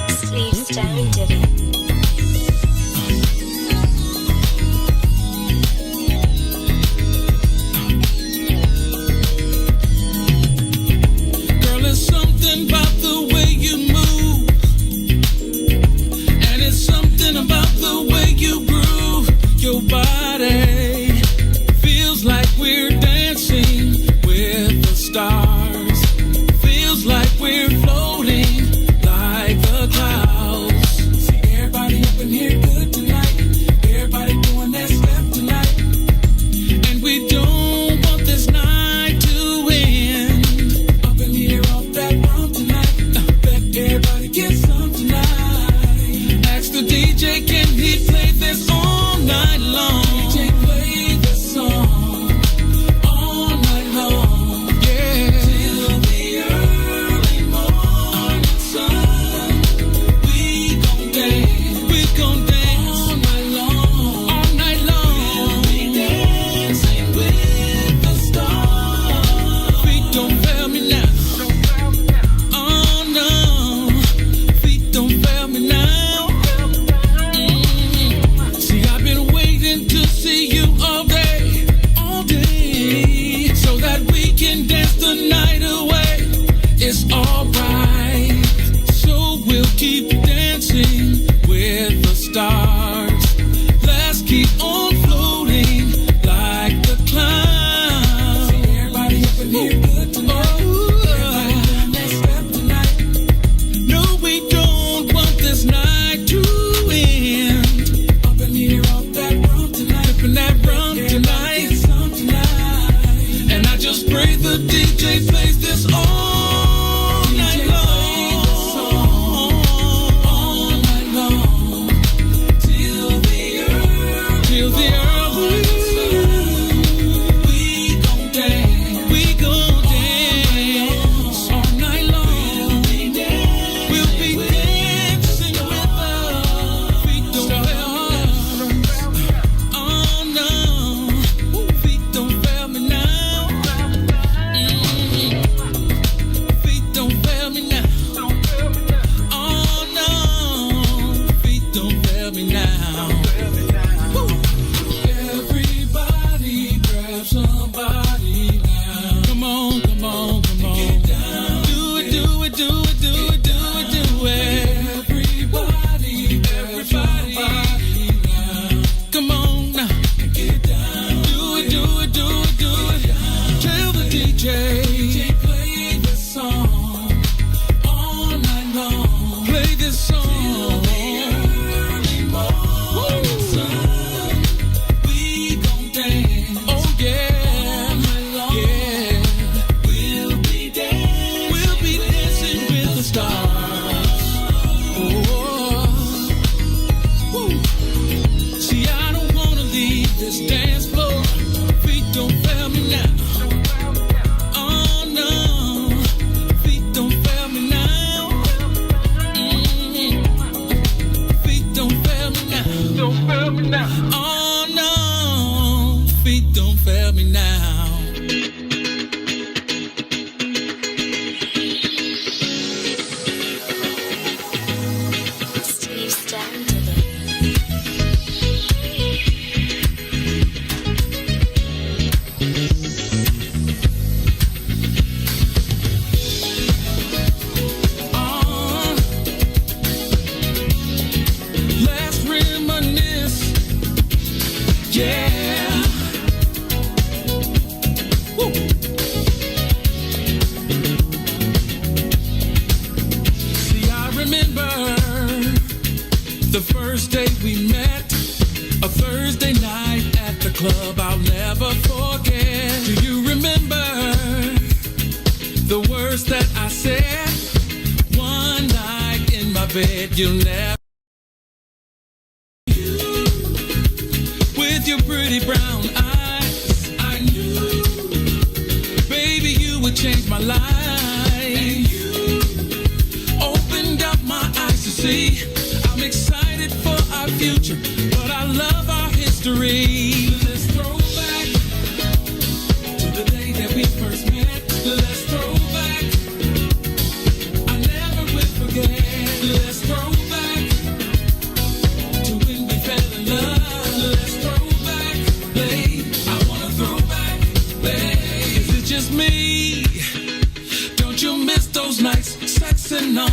Sleeves down, did it. About the way you move, and it's something about the way you groove. Your body feels like we're dancing with the stars. Feels like we're floating like the clouds. See everybody up in here good tonight. Everybody doing that step tonight, and we don't want this night to end. Up in here off that run tonight. Everybody get some tonight. Ask the DJ, can he play this all night long? DJ, play this song all night long. Yeah. Till the early morning sun. We gon' dance. We gon' dance all night long. All night long. We'll be dancing with the stars. Feet don't fail me now. It's alright, so we'll keep dancing with the stars. Let's keep on floating like the clouds. See everybody up in here good tonight. Everybody doing that step tonight. No, we don't want this night to end. Up in here off that rum tonight. Up in that rum tonight. Get some tonight. And I just pray the DJ plays this all. You'll never with your pretty brown eyes. I knew, baby, you would change my life. And you opened up my eyes to see. I'm excited for our future, but I love our history. Let's throw back to the day that we first met. Let's throw back. I never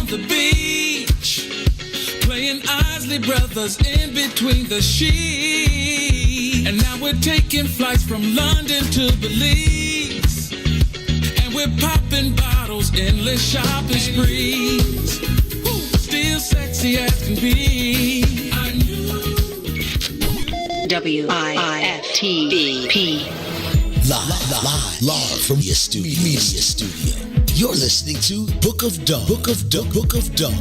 on the beach, playing Isley Brothers in between the sheets. And now we're taking flights from London to Belize, and we're popping bottles, endless shopping sprees. Still sexy as can be. I knew. WIFTBP. Live from your studio. You're listening to Book of Dawn. Book of Dawn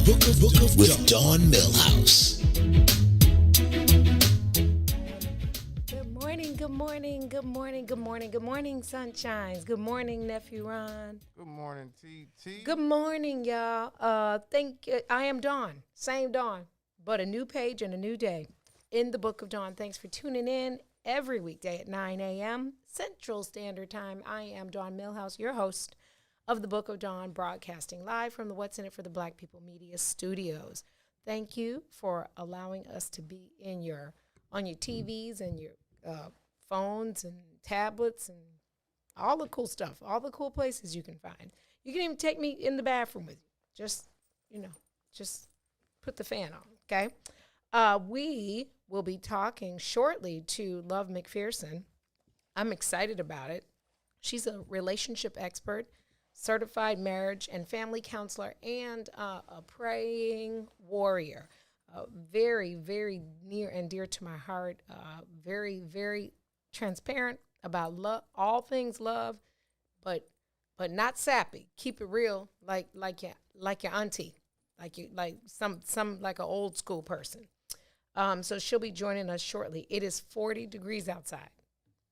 with Dawn Milhouse. Good morning, sunshines. Good morning, nephew Ron. Good morning, TT. Good morning, y'all. I am Dawn, same Dawn, but a new page and a new day in the Book of Dawn. Thanks for tuning in every weekday at 9 a.m. Central Standard Time. I am Dawn Milhouse, your host of the Book of Dawn, broadcasting live from the What's in It for the Black People Media Studios. Thank you for allowing us to be on your TVs and your phones and tablets and all the cool stuff, all the cool places you can find. You can even take me in the bathroom with you. Just put the fan on, okay? We will be talking shortly to Love McPherson. I'm excited about it. She's a relationship expert, certified marriage and family counselor, and a praying warrior. Very, very near and dear to my heart. Very, very transparent about love, all things love, but not sappy. Keep it real, like your auntie, like an old school person. So she'll be joining us shortly. It is 40 degrees outside,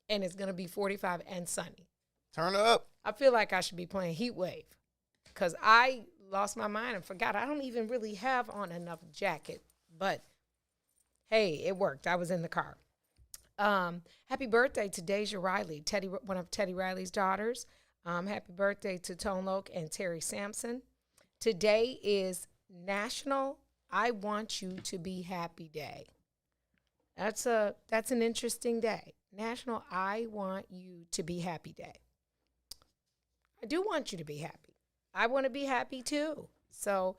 and it's gonna be 45 and sunny. Turn up. I feel like I should be playing Heat Wave, because I lost my mind and forgot I don't even really have on enough jacket. But hey, it worked. I was in the car. Happy birthday to Deja Riley, one of Teddy Riley's daughters. Happy birthday to Tone Loc and Terry Sampson. Today is National I Want You to Be Happy Day. That's an interesting day. National I Want You to Be Happy Day. I do want you to be happy. I want to be happy too. So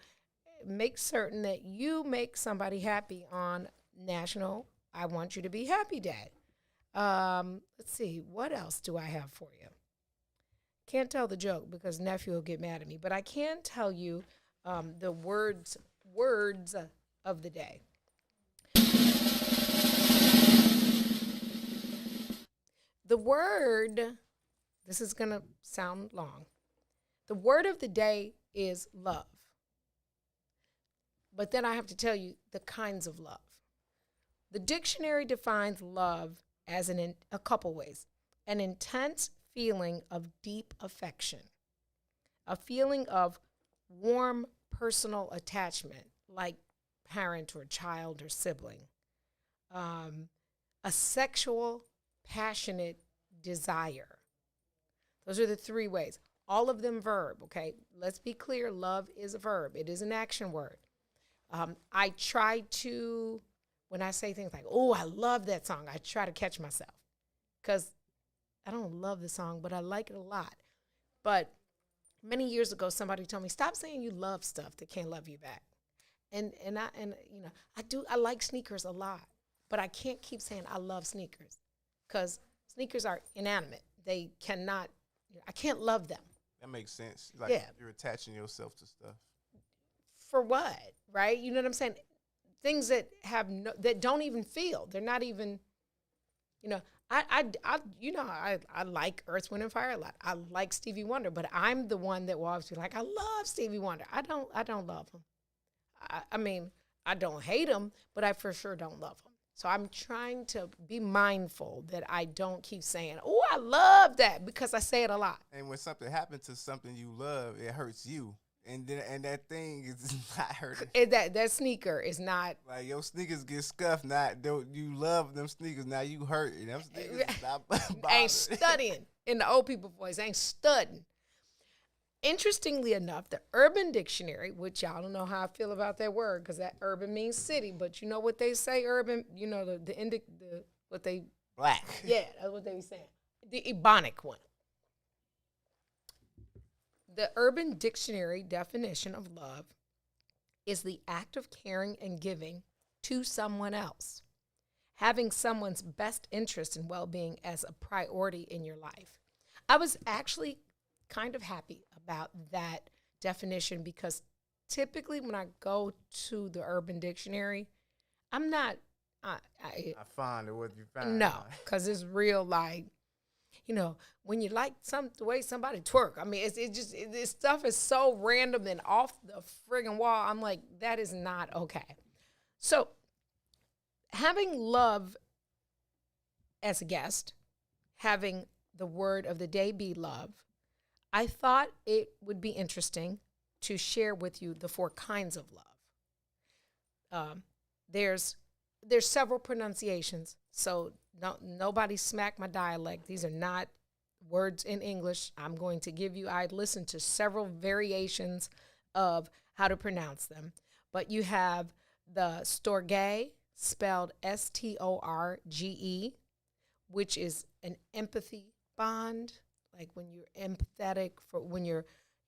make certain that you make somebody happy on National I Want You to Be Happy Day. Let's see, what else do I have for you? Can't tell the joke because nephew will get mad at me, but I can tell you the words of the day. The word, this is going to sound long. The word of the day is love. But then I have to tell you the kinds of love. The dictionary defines love as a couple ways. An intense feeling of deep affection. A feeling of warm personal attachment, like parent or child or sibling. A sexual, passionate desire. Those are the three ways. All of them verb, okay? Let's be clear, love is a verb. It is an action word. I try to, when I say things like, oh, I love that song, I try to catch myself. Because I don't love the song, but I like it a lot. But many years ago, somebody told me, stop saying you love stuff that can't love you back. And I like sneakers a lot, but I can't keep saying I love sneakers because sneakers are inanimate. They cannot, I can't love them. That makes sense. Like you're attaching yourself to stuff. For what, right? You know what I'm saying? Things that that don't even feel. They're not even, I like Earth, Wind, and Fire a lot. I like Stevie Wonder, but I'm the one that will always be like, I love Stevie Wonder. I don't love him. I mean, I don't hate him, but I for sure don't love him. So I'm trying to be mindful that I don't keep saying, oh, I love that, because I say it a lot. And when something happens to something you love, it hurts you. And that thing is not hurting. That sneaker is not. Like your sneakers get scuffed. You love them sneakers. Now you hurt. Them sneakers not ain't studying. In the old people voice, ain't studying. Interestingly enough, the Urban Dictionary, which y'all don't know how I feel about that word because that urban means city, but you know what they say urban, what they. Black. Yeah, that's what they be saying. The Ebonic one. The Urban Dictionary definition of love is the act of caring and giving to someone else, having someone's best interest and well-being as a priority in your life. I was actually kind of happy about that definition because typically when I go to the Urban Dictionary, I'm not, I find it what you find. no, because it's real like, when you like the way somebody twerk. I mean, this stuff is so random and off the friggin' wall. I'm like, that is not okay. So having love as a guest, having the word of the day be love, I thought it would be interesting to share with you the 4 kinds of love. There's several pronunciations, so nobody smack my dialect. These are not words in English. I listened to several variations of how to pronounce them. But you have the storge, spelled Storge, which is an empathy bond, like when you're empathetic, when you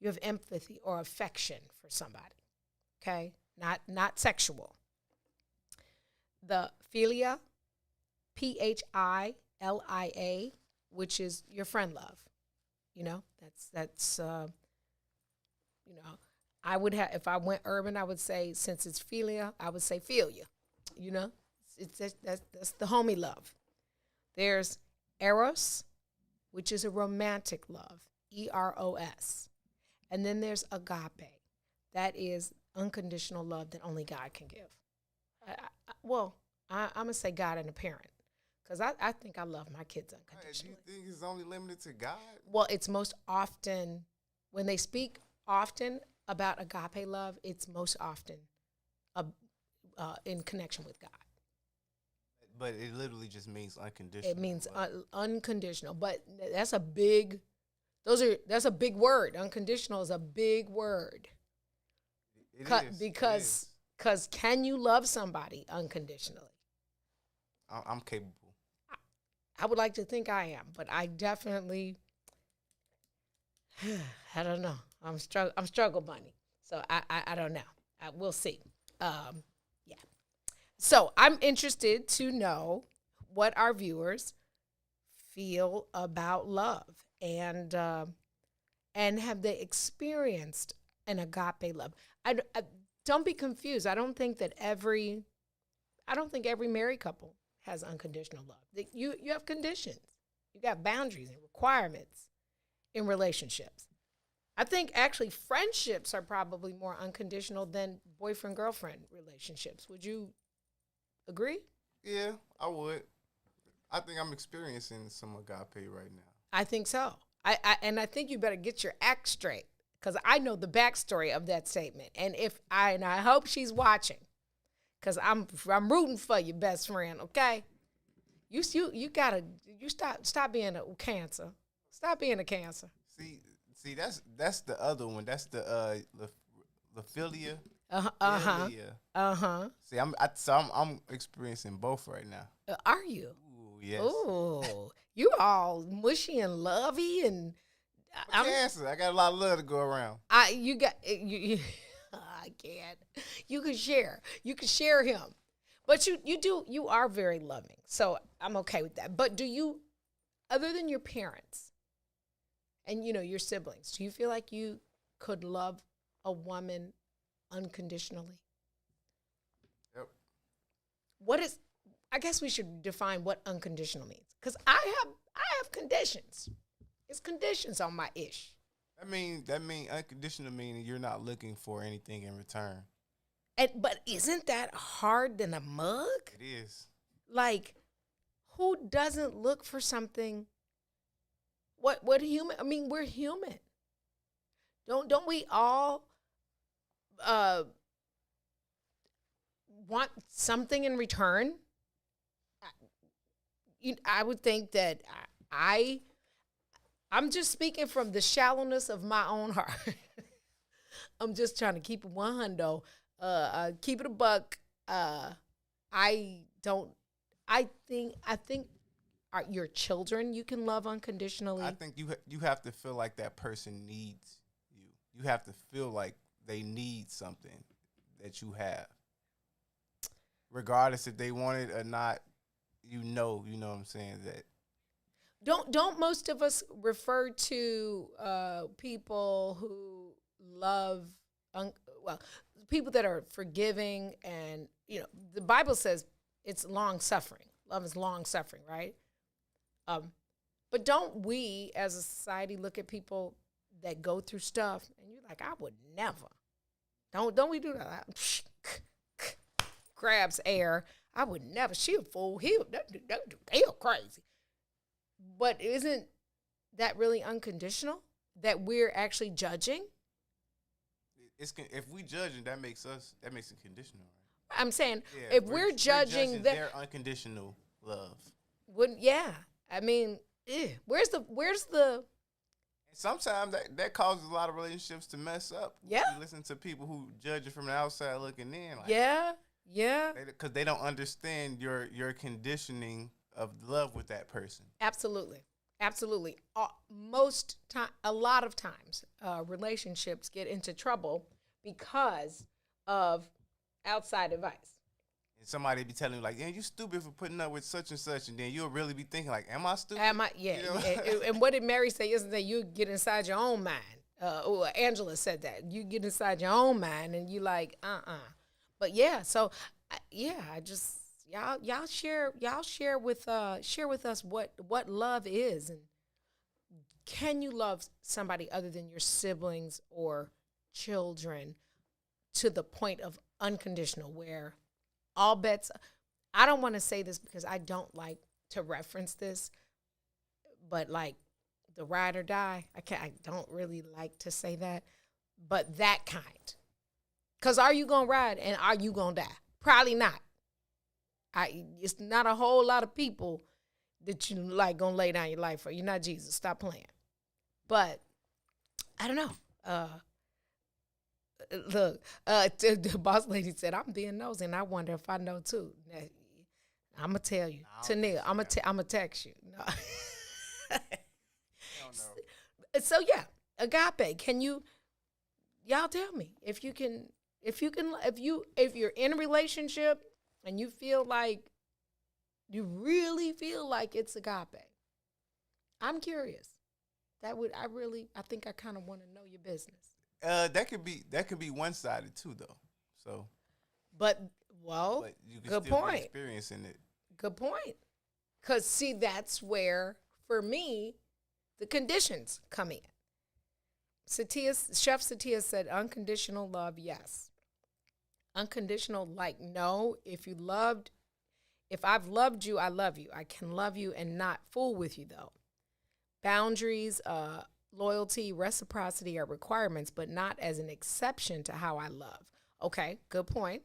have empathy or affection for somebody, okay? Not sexual. The philia, Philia, which is your friend love. That's I would have, if I went urban, I would say, since it's philia, I would say philia. That's the homie love. There's eros, which is a romantic love, Eros. And then there's agape. That is unconditional love that only God can give. I'm going to say God and a parent, because I think I love my kids unconditionally. Do you think it's only limited to God? Well, it's most often, when they speak often about agape love, it's most often in connection with God. But it literally just means unconditional. It means unconditional, but that's a big word. Unconditional is a big word. It is. Because can you love somebody unconditionally? I'm capable. I would like to think I am, but I definitely, I don't know. I'm struggle bunny. So I don't know. We'll see. Yeah. So I'm interested to know what our viewers feel about love, and have they experienced an agape love? I don't be confused. I don't think every married couple has unconditional love. You have conditions. You got boundaries and requirements in relationships. I think actually friendships are probably more unconditional than boyfriend-girlfriend relationships. Would you agree? Yeah, I would. I think I'm experiencing some agape right now. I think so. I think you better get your act straight, because I know the backstory of that statement. And I hope she's watching, because I'm rooting for you, best friend. Okay, you stop being a cancer. Stop being a cancer. See, that's the other one. That's the philia. See, I'm experiencing both right now. Are you? Ooh, yes. Ooh, you all mushy and lovey and. Cancer. I got a lot of love to go around. I can't. You can share. You can share him, but you are very loving. So I'm okay with that. But do you, other than your parents and your siblings, do you feel like you could love a woman unconditionally? Yep. I guess we should define what unconditional means, because I have conditions. It's conditions on my ish. That mean unconditional meaning you're not looking for anything in return. But isn't that hard than a mug? It is. Like, who doesn't look for something? What human? I mean, we're human. Don't we all want something in return? I would think that I'm just speaking from the shallowness of my own heart. I'm just trying to keep it 100, keep it a buck. I think your children you can love unconditionally. I think you have to feel like that person needs you. You have to feel like they need something. that you have, regardless if they want it or not. You know what I'm saying, that Don't most of us refer to people who love, well, people that are forgiving, and the Bible says it's long suffering. Love is long suffering, right? But don't we as a society look at people that go through stuff and you're like, I would never. Don't we do that? Grabs air. I would never. She a fool. He'll crazy. But isn't that really unconditional? That we're actually judging? If we judging, that makes it conditional, right? I'm saying, Yeah, if we're judging their unconditional love. Wouldn't, yeah. I mean, where's the Sometimes that causes a lot of relationships to mess up. Yeah. You listen to people who judge it from the outside looking in. Like, yeah. Because they don't understand your conditioning of love with that person. Absolutely. A lot of times, relationships get into trouble because of outside advice. And somebody be telling you like, "Yeah, you stupid for putting up with such and such," and then you'll really be thinking like, "Am I stupid?" Yeah. You know? And what did Mary say? Isn't that you get inside your own mind? Angela said that you get inside your own mind, and you like, But yeah, so I just y'all share with us what love is, and can you love somebody other than your siblings or children to the point of unconditional, where all bets. I don't want to say this because I don't like to reference this, but like the ride or die, I don't really like to say that, but that kind. Because are you going to ride and are you going to die? Probably not. It's not a whole lot of people that you like going to lay down your life for. You're not Jesus. Stop playing. But I don't know. Look, the boss lady said, I'm being nosy, and I wonder if I know too. I'm going to tell you. Tanil, I'm going to text you. No. So, yeah, agape, can you, y'all tell me, if you're in a relationship and you really feel like it's agape, I'm curious. I think I kind of want to know your business. That could be one-sided too, though. So, but you can good still point. be experiencing it. Good point. Because see, that's where for me the conditions come in. Chef Satia said, unconditional love, yes. Unconditional, like, no. If I've loved you, I love you. I can love you and not fool with you, though. Boundaries, loyalty, reciprocity are requirements, but not as an exception to how I love. Okay, good point,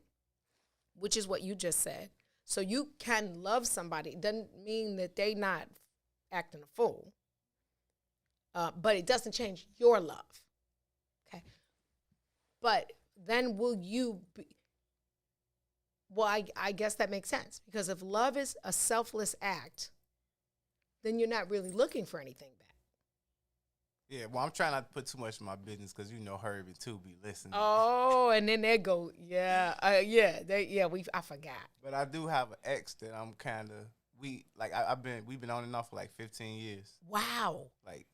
which is what you just said. So you can love somebody. It doesn't mean that they not acting a fool, but it doesn't change your love. Okay, but then will you be, well, I guess that makes sense, because if love is a selfless act, then you're not really looking for anything back. Yeah, well, I'm trying not to put too much in my business because Herbie too be listening. Oh, and then they go, I forgot. But I do have an ex that I'm kind of we've been on and off for like 15 years. Wow.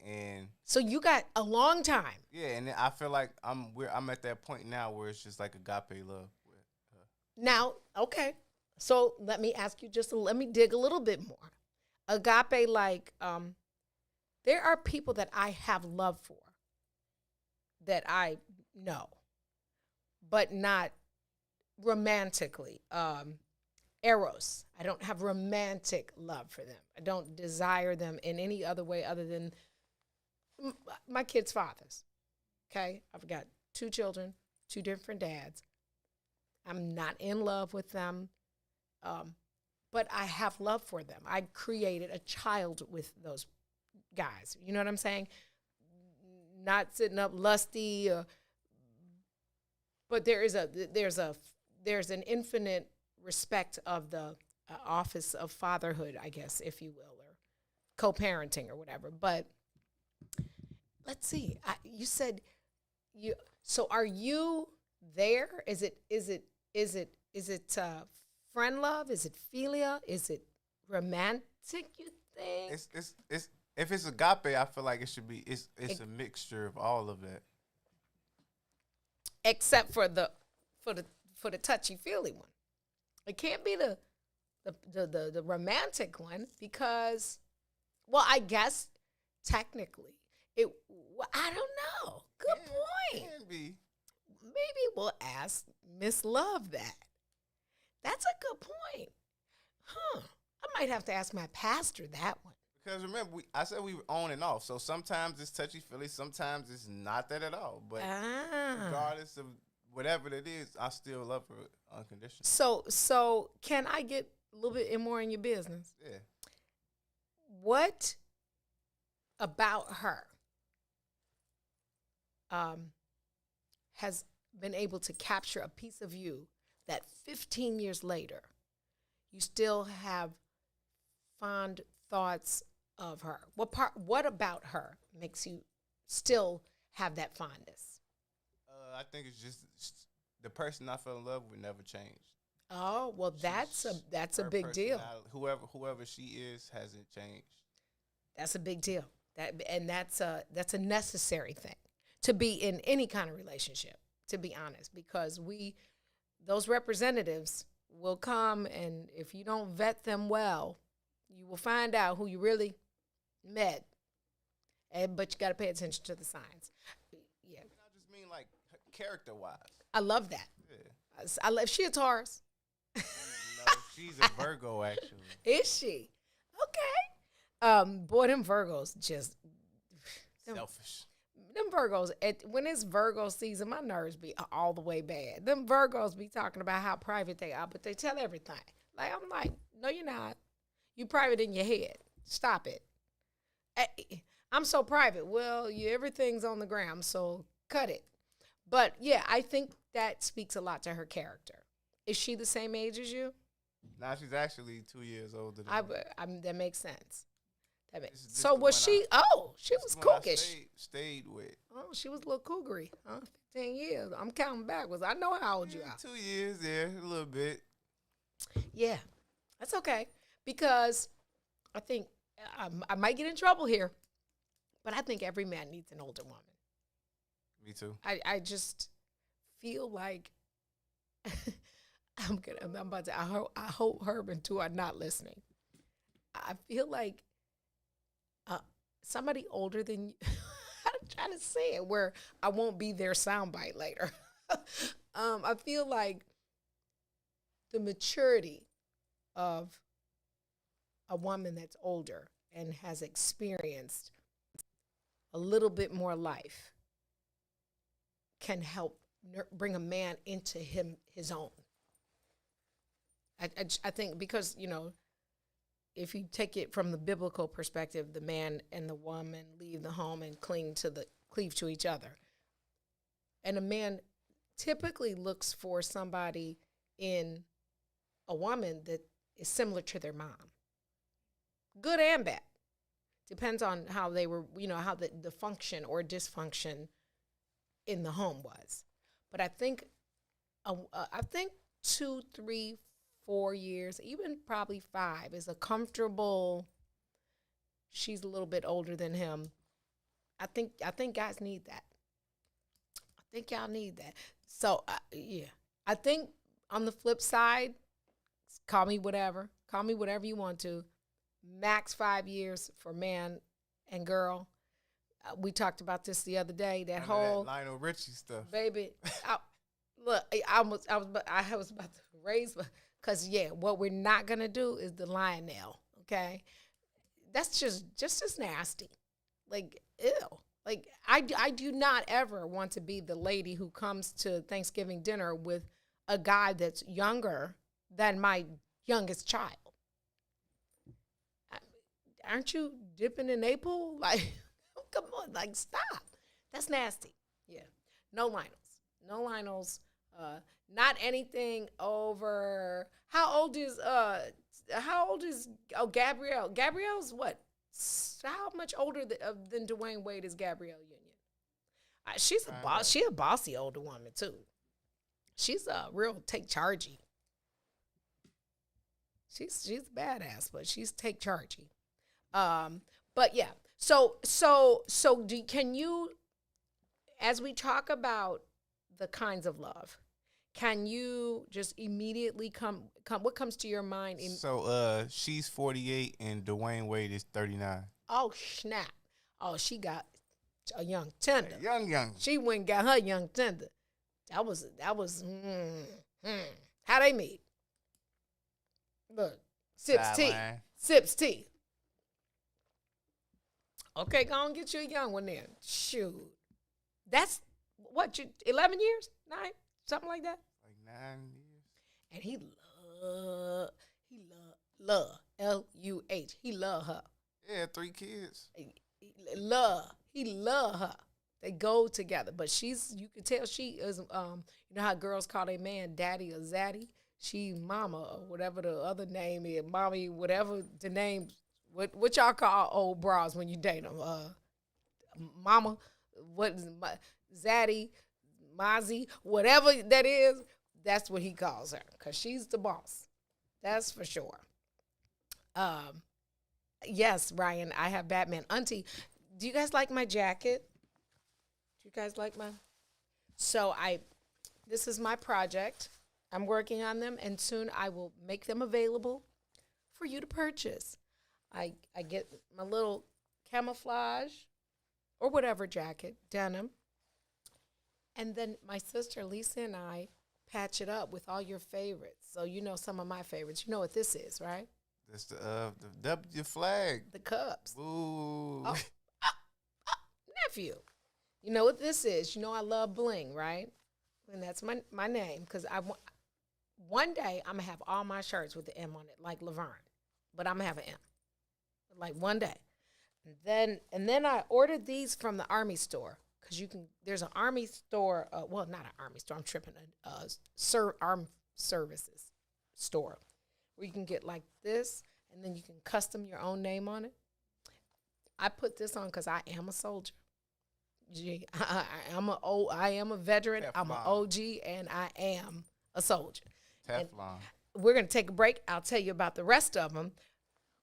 And so you got a long time. Yeah, and I feel like I'm at that point now where it's just like agape love. Now, okay. So let me ask you let me dig a little bit more. Agape, there are people that I have love for that I know, but not romantically. Eros. I don't have romantic love for them. I don't desire them in any other way other than my kids' fathers. Okay? I've got 2 children, 2 different dads. I'm not in love with them, but I have love for them. I created a child with those guys. You know what I'm saying? Not sitting up lusty, but there's an infinite respect of the office of fatherhood, I guess, if you will, or co-parenting or whatever. But let's see. You said so are you there? Is it friend love? Is it philia? Is it romantic, you think? It's if it's agape, I feel like it should be. It's a mixture of all of that. Except for the touchy feely one. It can't be the romantic one because, well, I guess technically I don't know. Good point. Can be. Maybe we'll ask Miss Love that. That's a good point. Huh. I might have to ask my pastor that one. Because remember, I said we were on and off. So sometimes it's touchy-feely. Sometimes it's not that at all. But regardless of whatever it is, I still love her unconditionally. So can I get a little bit more in your business? Yeah. What about her has been able to capture a piece of you that 15 years later you still have fond thoughts of her? What about her makes you still have that fondness? I think it's just the person I fell in love with never changed. Oh, well, that's a big deal. Whoever she is hasn't changed. That's a big deal. That's a necessary thing to be in any kind of relationship, to be honest, because those representatives will come, and if you don't vet them well, you will find out who you really met. But you got to pay attention to the signs. Yeah. I just mean like character-wise. I love that. Yeah. I love. She a Taurus. No, she's a Virgo, actually. Is she? Okay. Boy, them Virgos just Selfish. Them Virgos, when it's Virgo season, my nerves be all the way bad. Them Virgos be talking about how private they are, but they tell everything. Like, I'm like, no, you're not. You private in your head. Stop it. I'm so private. Well, everything's on the ground, so cut it. But, yeah, I think that speaks a lot to her character. Is she the same age as you? Nah, she's actually 2 years older than me. That makes sense. This So was she? She was cookish. Stayed with. Oh, she was a little cougary. 15 years. I'm counting backwards. I know how old you are. 2 years, yeah, a little bit. Yeah, that's okay. Because I think I might get in trouble here, but I think every man needs an older woman. Me too. I just feel like I'm about to. I hope Herb and two are not listening. I feel like somebody older than you. I'm trying to say it where I won't be their soundbite later. I feel like the maturity of a woman that's older and has experienced a little bit more life can help bring a man into his own. I think because, if you take it from the biblical perspective, the man and the woman leave the home and cleave to each other. And a man typically looks for somebody in a woman that is similar to their mom. Good and bad. Depends on how they were, how the function or dysfunction in the home was. But I think 2, 3, 4 years, even probably 5 is a comfortable. She's a little bit older than him. I think guys need that. I think y'all need that. So yeah, I think on the flip side, call me whatever you want to. Max 5 years for man and girl. We talked about this the other day. That Lionel Richie stuff, baby. I was about to raise, because what we're not gonna do is the Lionel. Okay, that's just as nasty. Like, ew. Like, I do not ever want to be the lady who comes to Thanksgiving dinner with a guy that's younger than my youngest child. Aren't you dipping in a pool? Like, come on, like, stop. That's nasty. Yeah. No Lionels. Not anything over. How old is Gabrielle? Gabrielle's what? How much older than Dwayne Wade is Gabrielle Union? She's a boss. She a bossy older woman too. She's a real take chargey. She's badass, but she's take chargey. But yeah. So can you, as we talk about the kinds of love, can you just immediately come what comes to your mind? So she's 48 and Dwayne Wade is 39. Oh, snap. Oh, she got a young tender. Young. She went and got her young tender. That was how they meet. Look, sips tea. Okay, go on, get you a young one then. Shoot. That's what, 11 years? 9? Something like that? Like 9 years. And he love, L-U-H. He love her. Yeah, 3 kids. He love her. They go together. But you can tell she is, you know how girls call their man daddy or zaddy? She mama or whatever the other name is. Mommy, whatever the name. What y'all call old bras when you date them? Mama, what is zaddy, Mozzie, whatever that is, that's what he calls her. Because she's the boss. That's for sure. Yes, Ryan, I have Batman. Auntie, do you guys like my jacket? Do you guys like my? So this is my project. I'm working on them, and soon I will make them available for you to purchase. I get my little camouflage or whatever jacket, denim, and then my sister Lisa and I patch it up with all your favorites. So you know some of my favorites. You know what this is, right? That's the W flag. The Cubs. Ooh. Oh, nephew. You know what this is. You know I love bling, right? And that's my name, because one day I'm going to have all my shirts with the M on it, like Laverne. But I'm going to have an M. Like one day. And then I ordered these from the Army store, because there's an Army store, well, not an Army store, I'm tripping, Armed Services store, where you can get like this, and then you can custom your own name on it. I put this on because I am a soldier. I am a veteran, Teflon. I'm an OG, and I am a soldier. Teflon. And we're going to take a break. I'll tell you about the rest of them.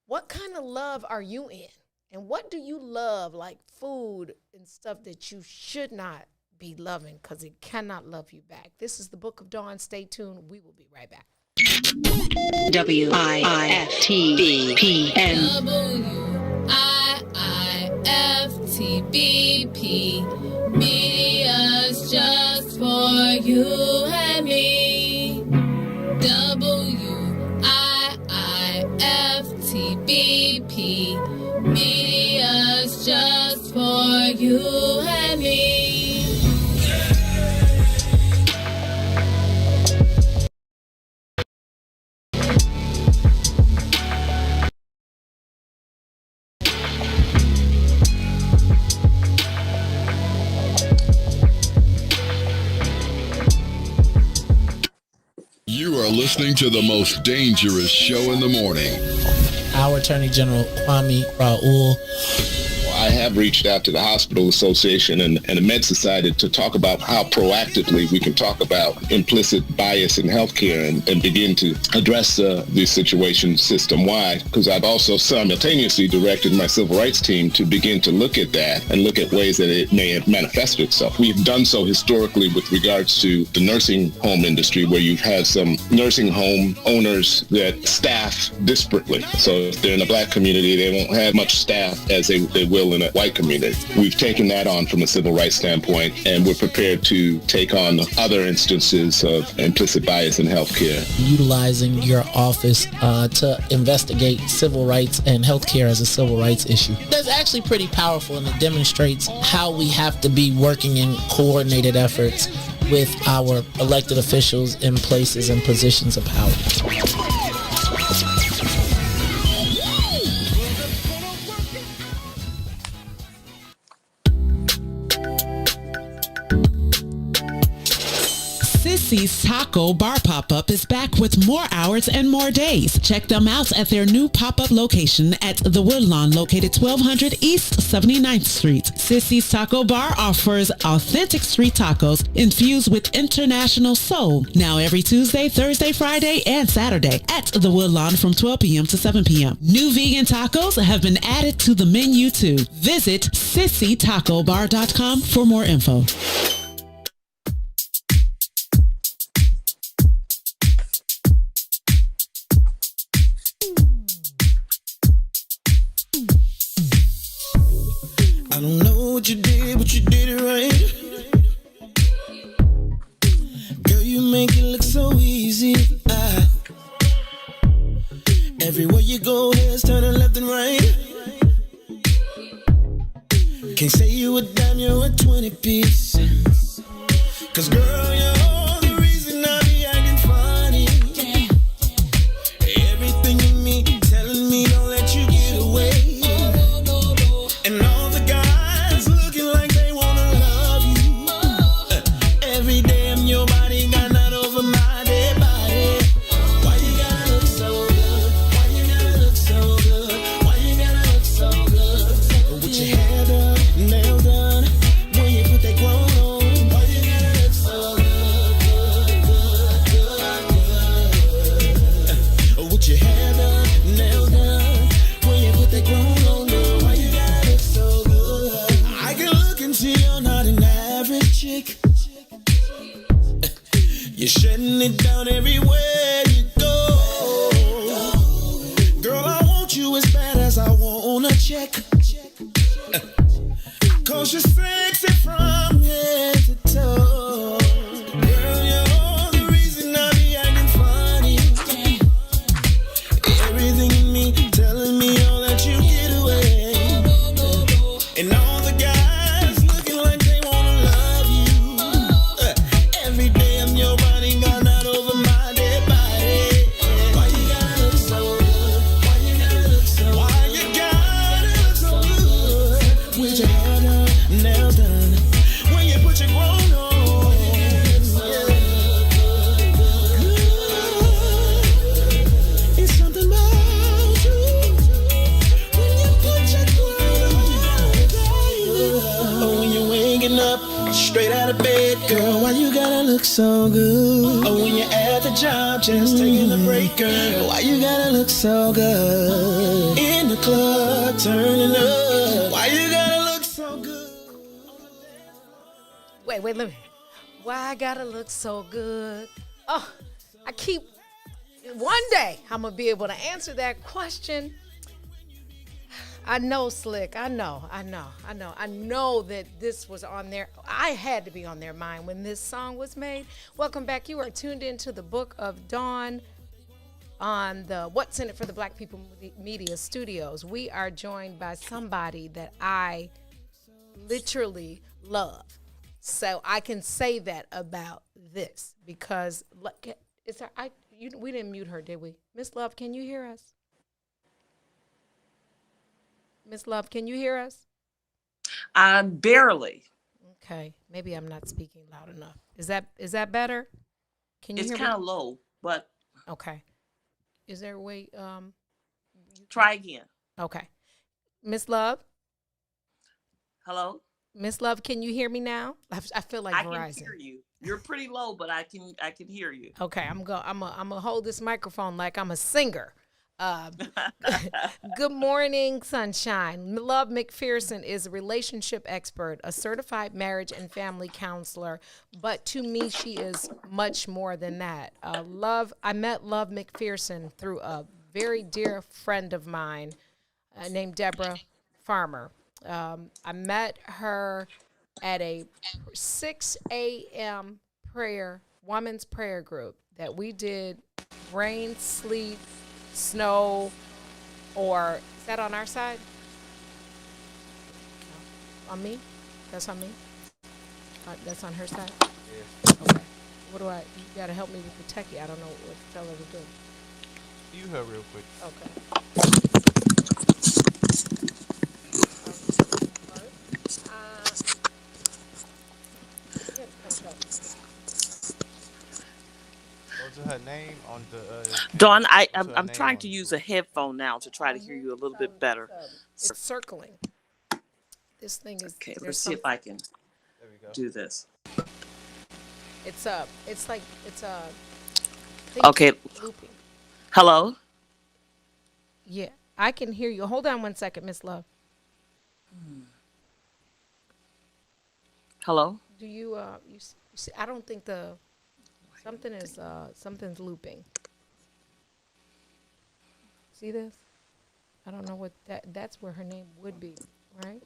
What kind of love are you in? And what do you love, like food and stuff that you should not be loving, because it cannot love you back? This is the Book of Dawn. Stay tuned. We will be right back. WIIFTBPN WIIFTBP Media's just for you and me. WIIFTBP Media's just for you and me. You are listening to the most dangerous show in the morning. Our Attorney General, Kwame Raoul. I have reached out to the Hospital Association and the Med Society to talk about how proactively we can talk about implicit bias in healthcare and begin to address the situation system-wide, because I've also simultaneously directed my civil rights team to begin to look at that and look at ways that it may have manifested itself. We've done so historically with regards to the nursing home industry, where you've had some nursing home owners that staff disparately. So if they're in a black community, they won't have much staff as they will in a white community. We've taken that on from a civil rights standpoint, and we're prepared to take on other instances of implicit bias in healthcare. Utilizing your office to investigate civil rights and healthcare as a civil rights issue. That's actually pretty powerful, and it demonstrates how we have to be working in coordinated efforts with our elected officials in places and positions of power. Sissy's Taco Bar Pop-Up is back with more hours and more days. Check them out at their new pop-up location at The Woodlawn, located 1200 East 79th Street. Sissy's Taco Bar offers authentic street tacos infused with international soul. Now every Tuesday, Thursday, Friday, and Saturday at The Woodlawn from 12 p.m. to 7 p.m. New vegan tacos have been added to the menu too. Visit sissytacobar.com for more info. I don't know what you did, but you did it right. Girl, you make it look so easy. Everywhere you go, heads turning left and right. Can't say you a dime, you're a 20 piece. Cause girl, you're the reason I be acting funny. Everything in me telling me don't let you get away. And all the guys looking like they wanna love you. Every day I'm your body, got not over my dead body. Why you gotta look so good? Why you gotta look so good? Why you gotta look so good? With your hair done, nail done, when you put that grown on. Why you gotta look so good, good? With your hair done, nail done, when you put that grown on. Why you gotta look so good? I can look and see you're not an average chick. You're shutting it down everywhere you go. Girl, I want you as bad as I want a check. Cause you're sexy from head to toe. Girl, you're the reason I be acting funny. Everything in me telling me I'll let you get away. And all the guys looking like they wanna love you. Every day I'm your body, got not over my dead body. Why you gotta look so good? Why you gotta look so good? Why you gotta look so good? With your hair done, nail done, when you put your grown on. It's something about you when you put your grown on. Oh, when you're waking up straight out of bed, girl, why you gotta look so good? Oh, when you're at the job just taking a break, girl, why you gotta look so good? In the club turning up, why you gotta look so good? Wait, let me. Why I gotta look so good? Oh, one day I'm gonna be able to answer that question. I know, Slick. I know that this was on there. I had to be on their mind when this song was made. Welcome back. You are tuned into the Book of Dawn on the What's in It for the Black People Media Studios. We are joined by somebody that I literally love. So I can say that about this because we didn't mute her, did we? Miss Love, can you hear us? Miss Love, can you hear us? Barely. Okay, maybe I'm not speaking loud enough. Is that better? Can you hear me? It's kind of low, but okay. Is there a way? Try again. Okay, Miss Love. Hello. Miss Love, can you hear me now? I feel like Verizon. I can hear you. You're pretty low, but I can hear you. Okay, I'm gonna hold this microphone like I'm a singer. Good morning, sunshine. Love McPherson is a relationship expert, a certified marriage and family counselor, but to me, she is much more than that. I met Love McPherson through a very dear friend of mine named Deborah Farmer. I met her at a 6 a.m. women's prayer group that we did rain, sleet, snow, or is that on our side? No. On me? That's on me? That's on her side? Yeah. Okay. You gotta help me with the techie. I don't know what the fella to do. You her real quick. Okay. to her name on the. Dawn, to her I'm name trying on to the use book. a headphone now to try to hear you a little bit better. It's circling. This thing is. Okay, There's let's see if something. I can There we go. do this. It's like it's a. Okay. Looping. Hello? Yeah, I can hear you. Hold on one second, Miss Love. Hello? Do you you see? I don't think something's looping. See this? I don't know what that's where her name would be, right?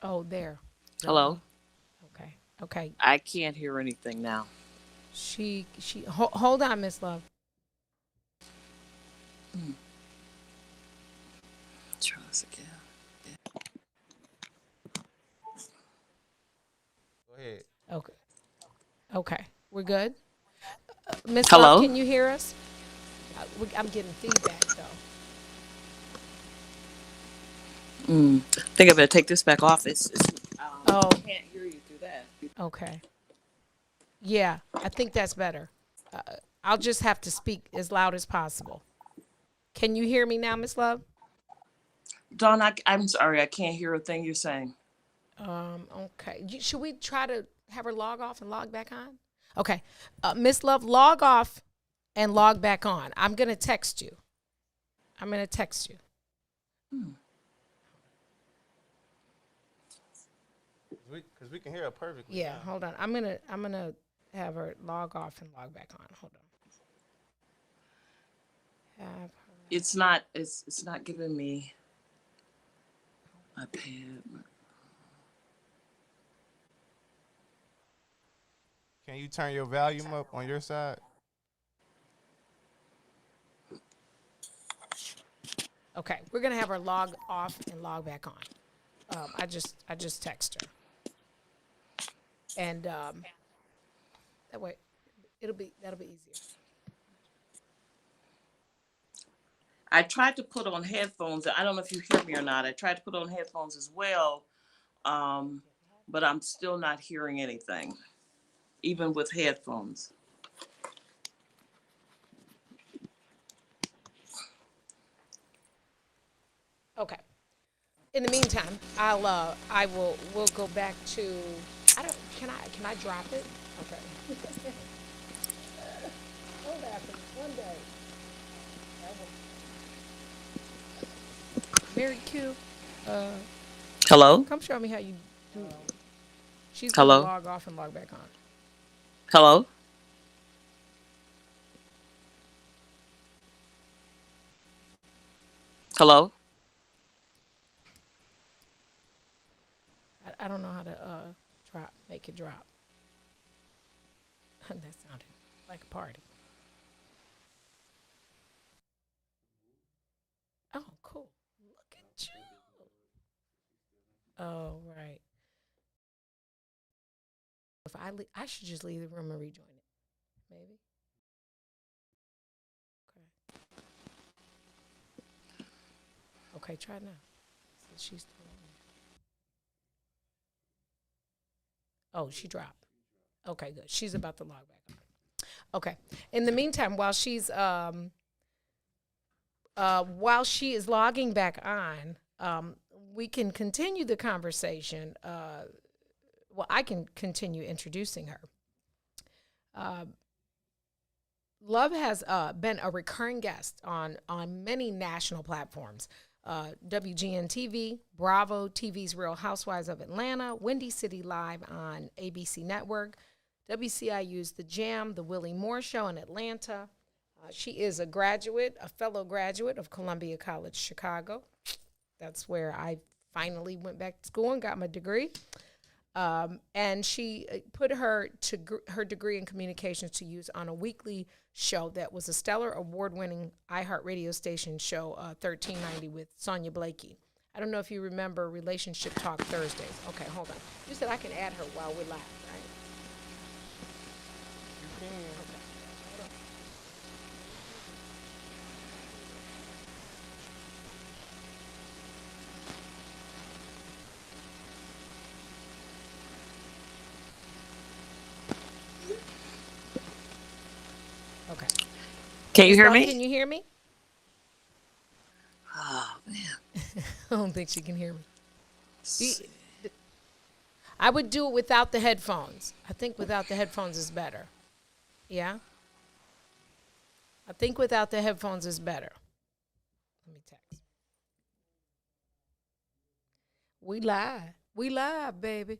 Oh, there. Hello? Okay. Okay. I can't hear anything now. Hold on, Miss Love. Try this again. Go ahead. Okay. Okay. We're good. Miss Hello? Love, can you hear us? I'm getting feedback though. I think I better take this back off. Oh. I can't hear you through that. Okay. Yeah, I think that's better. I'll just have to speak as loud as possible. Can you hear me now, Miss Love? Dawn, I'm sorry. I can't hear a thing you're saying. Okay. Should we try to have her log off and log back on? Okay. Miss Love, log off and log back on. I'm going to text you. Because we can hear her perfectly. Yeah, now. hold on. I'm gonna have her log off and log back on. Hold on. Have her. It's not giving me my pad. Can you turn your volume up on your side? Okay, we're gonna have her log off and log back on. I just text her, and that way that'll be easier. I tried to put on headphones. I don't know if you hear me or not. I tried to put on headphones as well, but I'm still not hearing anything, even with headphones. Okay. In the meantime, we'll go back to. Can I drop it? Okay. Hold on, one day. Mary Q. Hello? Come show me how you do. She's Hello? gonna log off and log back on. Hello? Hello? I don't know how to make it drop. That sounded like a party. Oh, cool. Look at you. Oh, right. If I should just leave the room and rejoin it. Maybe. Okay, try it now. She's still on. Oh, she dropped. Okay, good. She's about to log back on. Okay. In the meantime, while she is logging back on, we can continue the conversation. I can continue introducing her. Love has been a recurring guest on many national platforms. WGN TV, Bravo TV's Real Housewives of Atlanta, Windy City Live on ABC Network, WCIU's The Jam, The Willie Moore Show in Atlanta. She is a fellow graduate of Columbia College, Chicago. That's where I finally went back to school and got my degree. And she put her degree in communications to use on a weekly show that was a stellar award-winning iHeartRadio station show, 1390 with Sonia Blakey. I don't know if you remember Relationship Talk Thursdays. Okay, hold on. You said I can add her while we're live, right? You can. Can you hear me? Can you hear me? Oh, man. I don't think she can hear me. I would do it without the headphones. I think without the headphones is better. Yeah? I think without the headphones is better. Let me text. We live. We live, baby.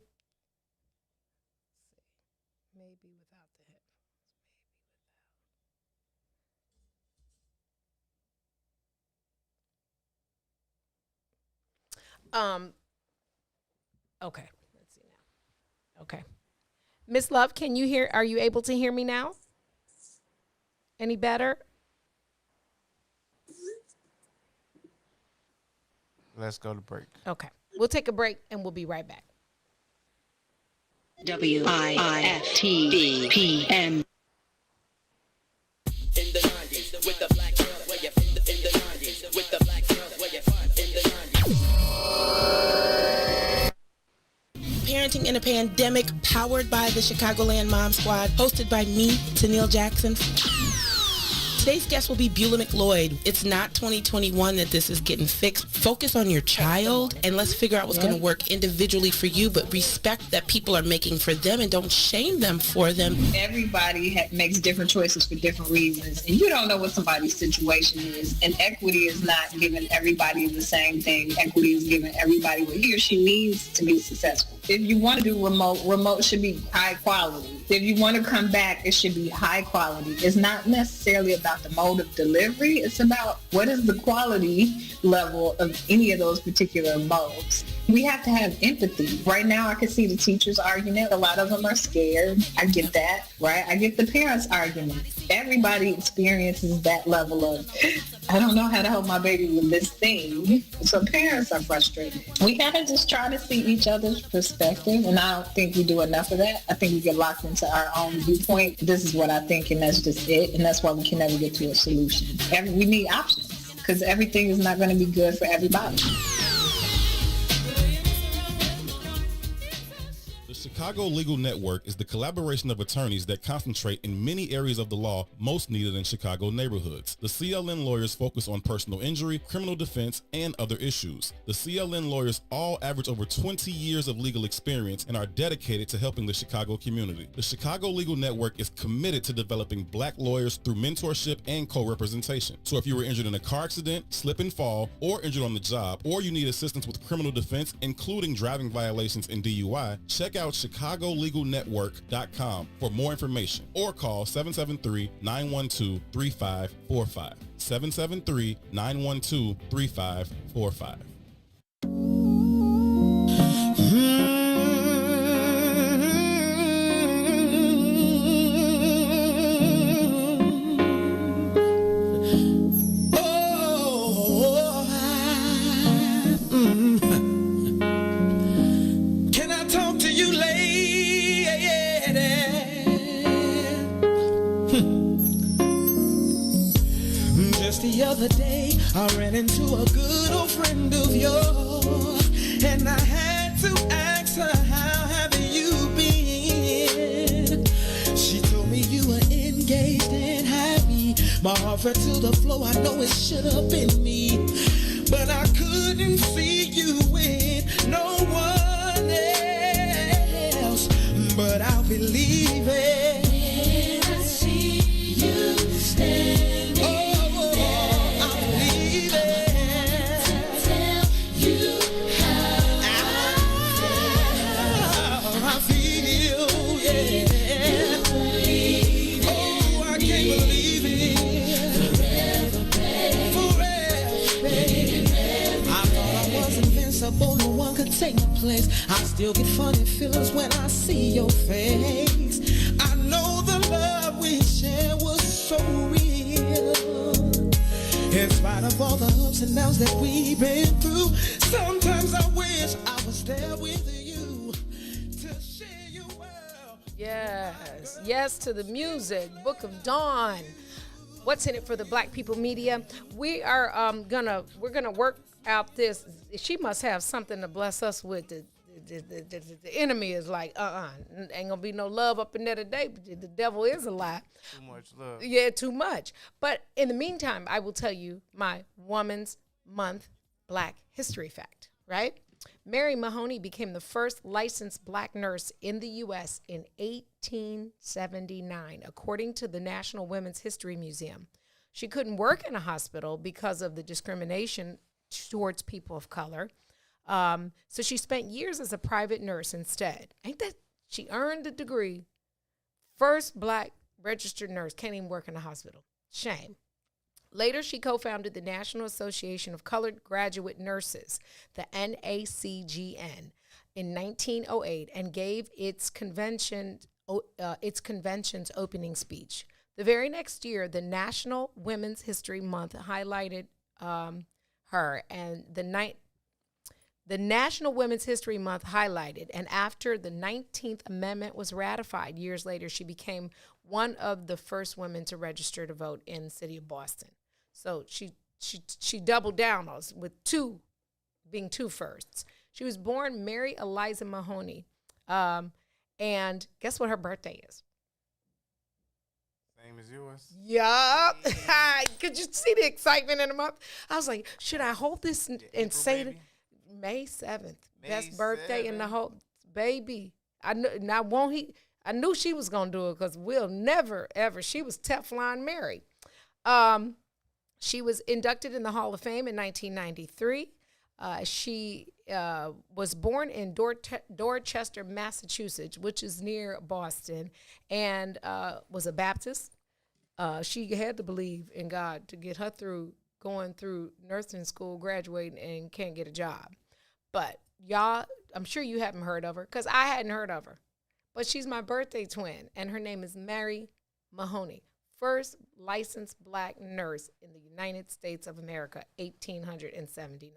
Maybe without the headphones. Okay. Let's see now. Okay. Miss Love, can you hear? Are you able to hear me now? Any better? Let's go to break. Okay. We'll take a break and we'll be right back. WIFTVPM. In the 90s, with the black girl, where you from? In the 90s, with the black girl, where you from? In the 90s. Parenting in a Pandemic, powered by the Chicagoland Mom Squad, hosted by me, Tennille Jackson. Today's guest will be Beulah McLeod. It's not 2021 that this is getting fixed. Focus on your child and let's figure out what's going to work individually for you, but respect that people are making for them and don't shame them for them. Everybody makes different choices for different reasons, and you don't know what somebody's situation is. And equity is not giving everybody the same thing. Equity is giving everybody what he or she needs to be successful. If you want to do remote should be high quality. If you want to come back, it should be high quality. It's not necessarily about the mode of delivery. It's about what is the quality level of any of those particular modes. We have to have empathy. Right now, I can see the teachers' argument. A lot of them are scared. I get that, right? I get the parents' argument. Everybody experiences that level of, I don't know how to help my baby with this thing. So parents are frustrated. We gotta just try to see each other's perspective, and I don't think we do enough of that. I think we get locked into our own viewpoint. This is what I think, and that's just it, and that's why we can never get to a solution. We need options, because everything is not gonna be good for everybody. The Chicago Legal Network is the collaboration of attorneys that concentrate in many areas of the law most needed in Chicago neighborhoods. The CLN lawyers focus on personal injury, criminal defense, and other issues. The CLN lawyers all average over 20 years of legal experience and are dedicated to helping the Chicago community. The Chicago Legal Network is committed to developing black lawyers through mentorship and co-representation. So if you were injured in a car accident, slip and fall, or injured on the job, or you need assistance with criminal defense, including driving violations and DUI, check out ChicagoLegalNetwork.com for more information or call 773-912-3545. 773-912-3545. The other day I ran into a good old friend of yours, and I had to ask her, how have you been? She told me you were engaged and happy. My heart fell to the floor, I know it should have been me, but I couldn't see you with no one else. But I'll believe it when I see you stand. No one could take my place. I still get funny feelings when I see your face. I know the love we shared was so real. In spite of all the ups and downs that we've been through, sometimes I wish I was there with you to share your world. Yes, yes to the music. Book of Dawn. What's in it for the Black People Media? We are we're gonna work out this. She must have something to bless us with to The enemy is like, ain't gonna be no love up in there today. The devil is a lie. Too much love. Yeah, too much. But in the meantime, I will tell you my Woman's Month Black History fact, right? Mary Mahoney became the first licensed black nurse in the U.S. in 1879, according to the National Women's History Museum. She couldn't work in a hospital because of the discrimination towards people of color. So she spent years as a private nurse instead. Ain't that, she earned the degree. First black registered nurse, can't even work in a hospital. Shame. Later, she co-founded the National Association of Colored Graduate Nurses, the NACGN, in 1908 and gave its convention's opening speech. The very next year, the National Women's History Month highlighted her, and the National Women's History Month highlighted, and after the 19th Amendment was ratified years later, she became one of the first women to register to vote in the city of Boston. So she doubled down on us with being two firsts. She was born Mary Eliza Mahoney, and guess what her birthday is? Same as yours. Yup. Could you see the excitement in the month? I was like, should I hold this and say that? May 7th, best birthday in the whole, baby. I knew she was gonna do it because we'll never ever. She was Teflon Mary. She was inducted in the Hall of Fame in 1993. She was born in Dorchester, Massachusetts, which is near Boston, and was a Baptist. She had to believe in God to get her through going through nursing school, graduating, and can't get a job. But y'all, I'm sure you haven't heard of her because I hadn't heard of her. But she's my birthday twin, and her name is Mary Mahoney. First licensed black nurse in the United States of America, 1879.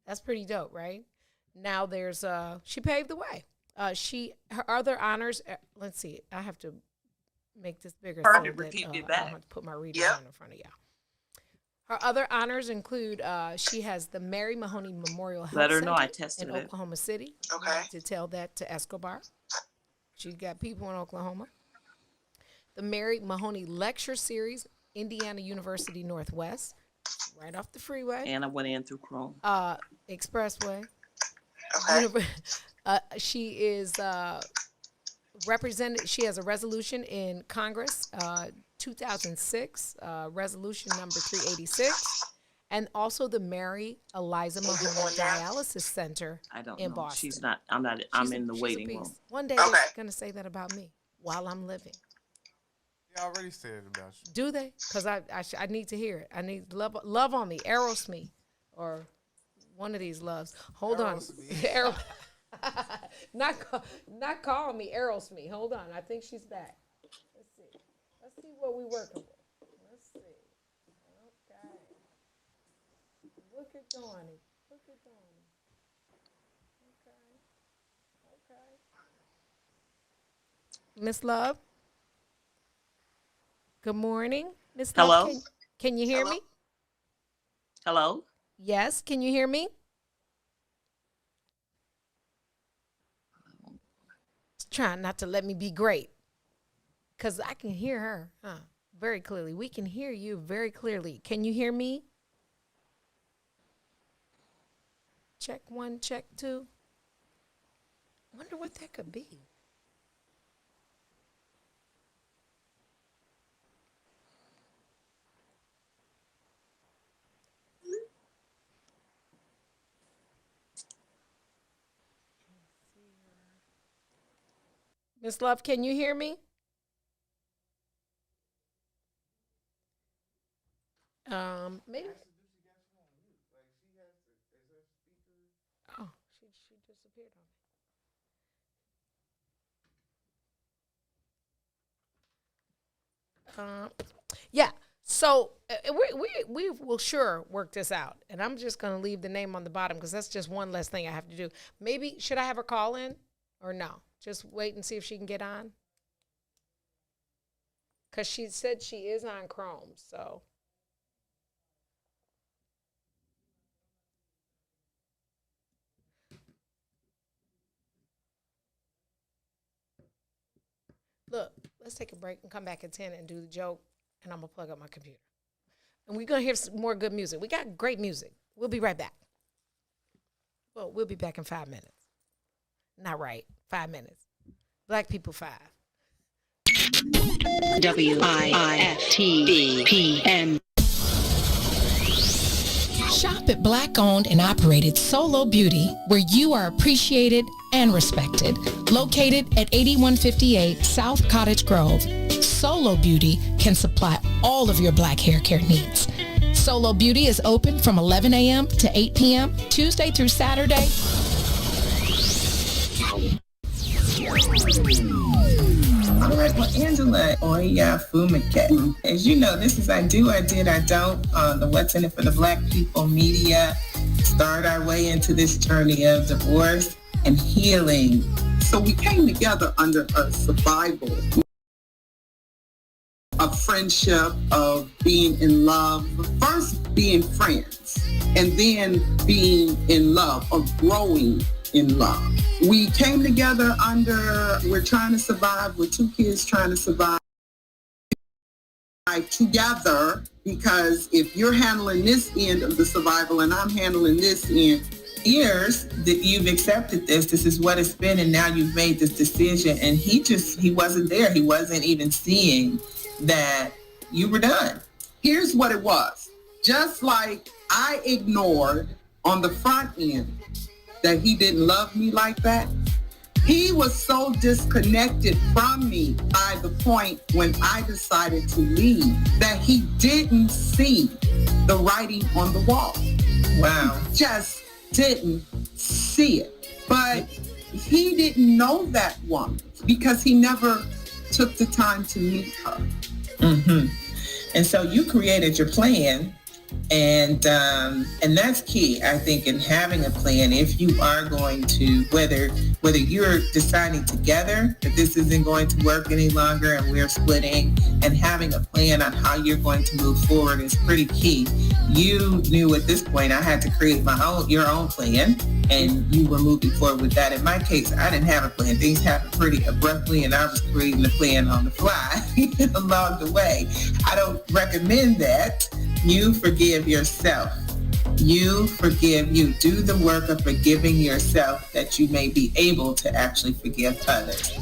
That's pretty dope, right? Now there's, she paved the way. Her other honors, let's see, I have to make this bigger so that I don't have to put my reader down in front of y'all. Her other honors include, she has the Mary Mahoney Memorial Health Center in Oklahoma City. Okay. To tell that to Escobar. She's got people in Oklahoma. The Mary Mahoney Lecture Series, Indiana University Northwest, right off the freeway. And I went in through Chrome. Expressway. Okay. She is represented. She has a resolution in Congress, 2006, resolution number 386, and also the Mary Eliza Mahoney Dialysis Center in Boston. She's not. I'm not. I'm in the waiting room. One day they're gonna say that about me while I'm living. They already said it about you. Do they? Because I need to hear it. I need love on me, Aerosmith, or one of these loves. Hold on, not calling me Aerosmith. Hold on, I think she's back. Let's see what we working with. Let's see. Okay. Look at Donnie. Okay. Miss Love. Good morning, Miss Love. Hello. Can you hear me? Hello. Yes. Can you hear me? Trying not to let me be great, because I can hear her very clearly. We can hear you very clearly. Can you hear me? Check 1, check 2. Wonder what that could be. Miss Love, can you hear me? Maybe. Oh, she disappeared on me. Yeah. So we will sure work this out, and I'm just gonna leave the name on the bottom because that's just one less thing I have to do. Maybe should I have her call in or no? Just wait and see if she can get on. Because she said she is on Chrome, so. Look, let's take a break and come back at 10 and do the joke, and I'm going to plug up my computer. And we're going to hear some more good music. We got great music. We'll be right back. Well, we'll be back in 5 minutes. Not right. 5 minutes. Black people 5. WIFTBPM. Shop at Black-owned and operated Solo Beauty, where you are appreciated and respected. Located at 8158 South Cottage Grove, Solo Beauty can supply all of your black hair care needs. Solo Beauty is open from 11 a.m. to 8 p.m., Tuesday through Saturday. All right, well, Angela Oyafumike. As you know, this is I Do, I Did, I Don't on the What's in It for the Black People media. Start our way into this journey of divorce and healing. So we came together under a survival of friendship, of being in love. First being friends, and then being in love, of growing in love. We came together we're trying to survive, with 2 kids trying to survive together, because if you're handling this end of the survival and I'm handling this end, years that you've accepted this is what it's been, and now you've made this decision, and he wasn't there. He wasn't even seeing that you were done. Here's what it was. Just like I ignored on the front end that he didn't love me like that, he was so disconnected from me by the point when I decided to leave that he didn't see the writing on the wall. Wow. Just didn't see it. But he didn't know that woman because he never took the time to meet her. Mm-hmm. And so you created your plan, and that's key, I think, in having a plan. If you are going to, whether you're deciding together that this isn't going to work any longer and we're splitting, and having a plan on how you're going to move forward is pretty key. You knew at this point I had to create your own plan, and you were moving forward with that. In my case, I didn't have a plan. Things happened pretty abruptly, and I was creating the plan on the fly along the way. I don't recommend that. You forgive yourself. You forgive you. Do the work of forgiving yourself that you may be able to actually forgive others.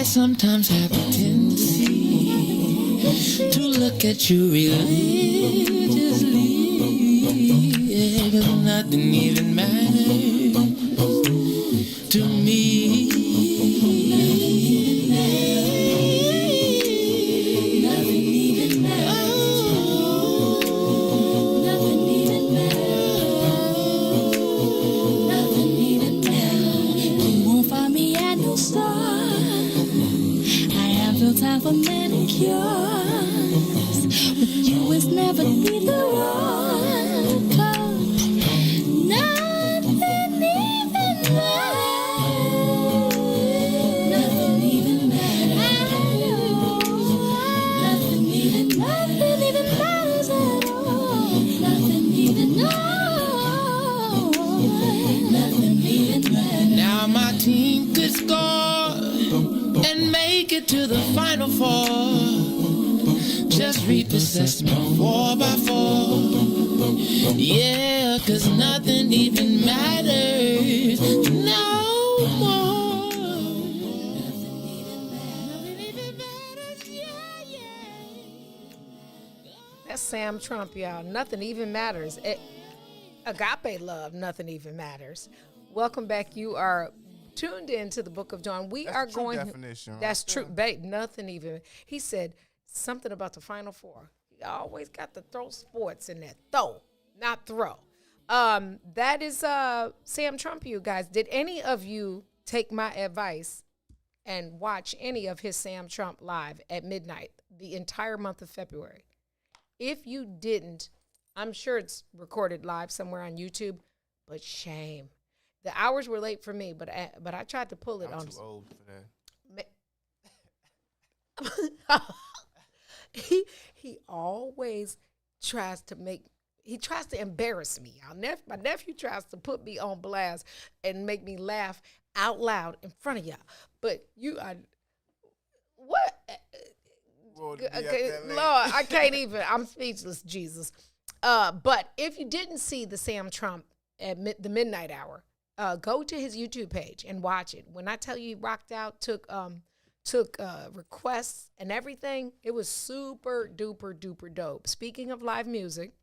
Sometimes have a tendency to look at you religiously, yeah, 'cause nothing even matters to me. Nothing even matters. Nothing even matters. Nothing even matters. You won't find me at no store. I have no time for manicures. With you, it's never either or. 'Cause nothing even matters. Nothing even matters. Nothing even matters at all. Nothing even Nothing even matters. Now my team could score and make it to the Final Four. Just repossess me 4x4. Yeah, 'cause nothing even matters no more. Nothing even matters, yeah. That's Sam Trump, y'all. Nothing even matters. Agape love, nothing even matters. Welcome back. You are tuned in to the Book of Dawn. That's the true definition, right That's there. true. Babe, nothing even. He said something about the Final Four. He always got to throw sports in there. Throw, not throw. That is Sam Trump, you guys. Did any of you take my advice and watch any of his Sam Trump live at midnight the entire month of February? If you didn't, I'm sure it's recorded live somewhere on YouTube, but shame. The hours were late for me, but I tried to pull it I'm on. too old for that. He always tries to embarrass me. My nephew tries to put me on blast and make me laugh out loud in front of y'all. But what? Okay, Lord, I can't even. I'm speechless, Jesus. But if you didn't see the Sam Trump at the midnight hour, go to his YouTube page and watch it. When I tell you he rocked out, took requests and everything, it was super duper duper dope. Speaking of live music,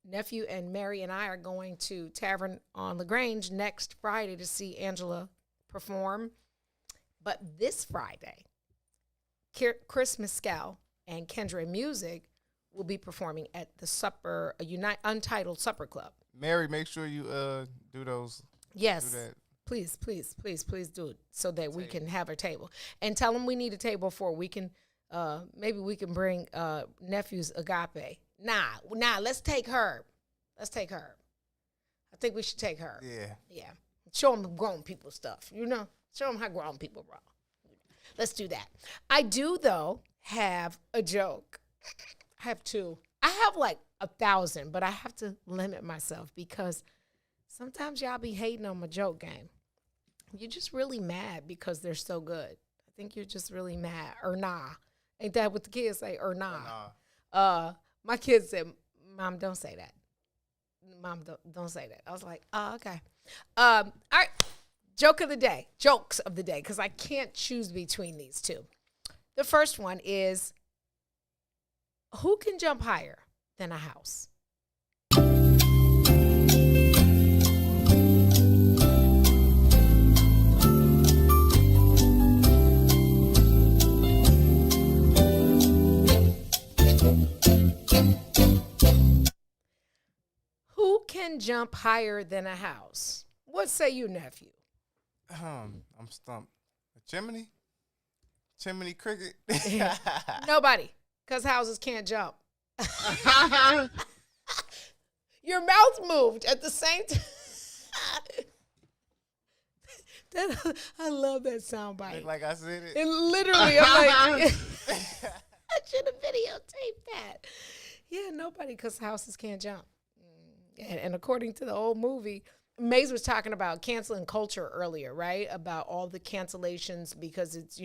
nephew and Mary and I are going to Tavern on LaGrange next Friday to see Angela perform. But this Friday, Chris Mescal and Kendra Music will be performing at the Untitled Supper Club. Mary, make sure you do those. Yes. Do that. Please do it so that we can have a table. And tell them we need a table for we can maybe we can bring nephew's Agape. Nah, let's take Herb. I think we should take Herb. Yeah. Show them grown people stuff, Show them how grown people roll. Let's do that. I do, though, have a joke. I have two. I have like 1,000, but I have to limit myself because sometimes y'all be hating on my joke game. You're just really mad because they're so good. I think you're just really mad. Or nah. Ain't that what the kids say? Or nah. My kids said, Mom, don't say that. Mom, don't say that. I was like, oh, okay. All right. Jokes of the day, because I can't choose between these two. The first one is, who can jump higher than a house? Who can jump higher than a house? What say you, nephew? I'm stumped. A chimney? Chimney cricket? Nobody, because houses can't jump. Your mouth moved at the same time. I love that soundbite. Like I said it. And literally, I'm like, I should have videotaped that. Yeah, nobody, because houses can't jump. And according to the old movie, Maze was talking about canceling culture earlier, right? About all the cancellations because it's,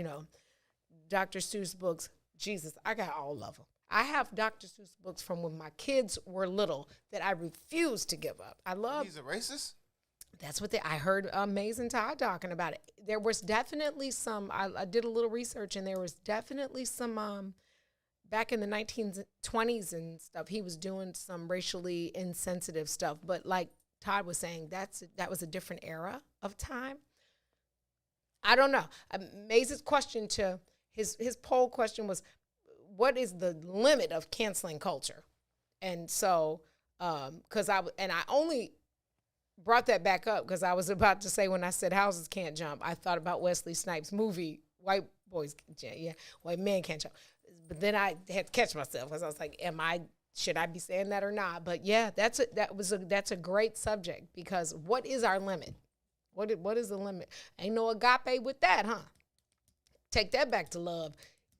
Dr. Seuss books. Jesus, I got all of them. I have Dr. Seuss books from when my kids were little that I refuse to give up. He's a racist? That's what I heard Maze and Todd talking about it. There was definitely some, I did a little research and there was definitely some back in the 1920s and stuff, he was doing some racially insensitive stuff. But like Todd was saying, that was a different era of time. I don't know. Maze's question to his poll question was, what is the limit of canceling culture? And so, because I only brought that back up because I was about to say, when I said houses can't jump, I thought about Wesley Snipes' movie, White Men Can't Jump. But then I had to catch myself because I was like, should I be saying that or not? But yeah, that's a great subject, because what is our limit? What is the limit? Ain't no agape with that, huh? Take that back to love.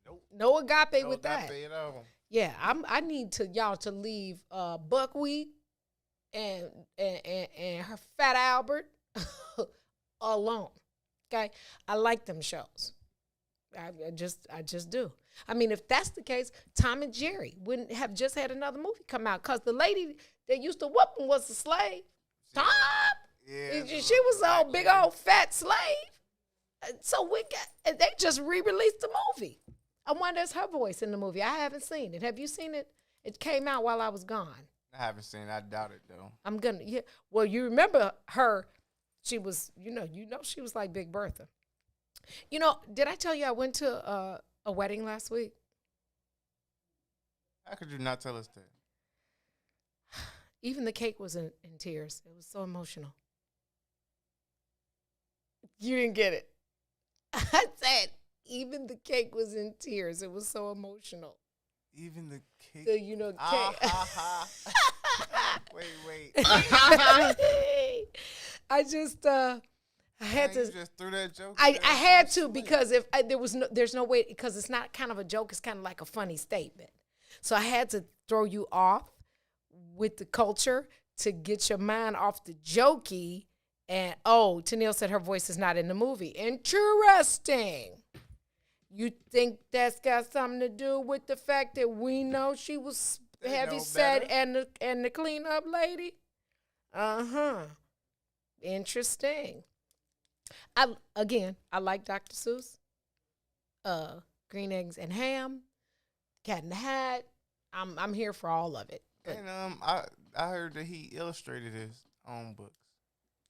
Nope. No agape with that. At all. Yeah, I need y'all to leave Buckwheat and her Fat Albert alone. Okay, I like them shows. I just do. I mean, if that's the case, Tom and Jerry wouldn't have just had another movie come out, because the lady that used to whoop them was the slave. Tom, yeah, she was a big old fat slave. So they just re-released the movie. I wonder if her voice in the movie. I haven't seen it. Have you seen it? It came out while I was gone. I haven't seen it. I doubt it though. Yeah. Well, you remember her? She was, she was like Big Bertha. Did I tell you I went to a wedding last week? How could you not tell us that? Even the cake was in tears. It was so emotional. You didn't get it. I said, even the cake was in tears. It was so emotional. Even the cake? Cake. Wait. I just, I had to. You just threw that joke. I had to, because if there's no way, because it's not kind of a joke. It's kind of like a funny statement. So I had to throw you off with the culture to get your mind off the jokey. And Tennille said her voice is not in the movie. Interesting. You think that's got something to do with the fact that we know she was heavy set and the cleanup lady? Interesting. I like Dr. Seuss. Green Eggs and Ham, Cat in the Hat. I'm here for all of it. But, and I heard that he illustrated his own books.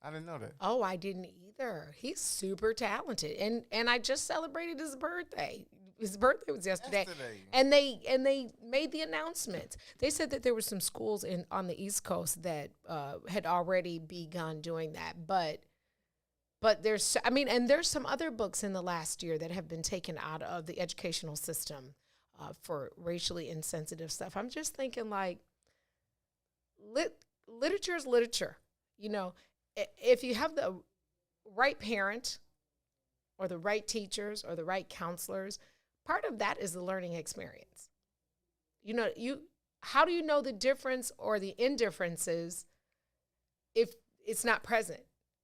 I didn't know that. Oh, I didn't either. He's super talented, and I just celebrated his birthday. His birthday was yesterday. And they made the announcement. They said that there were some schools on the East Coast that had already begun doing that, but there's some other books in the last year that have been taken out of the educational system for racially insensitive stuff. I'm just thinking, like, literature is literature. If you have the right parent or the right teachers or the right counselors, part of that is the learning experience. How do you know the difference or the indifferences if it's not present?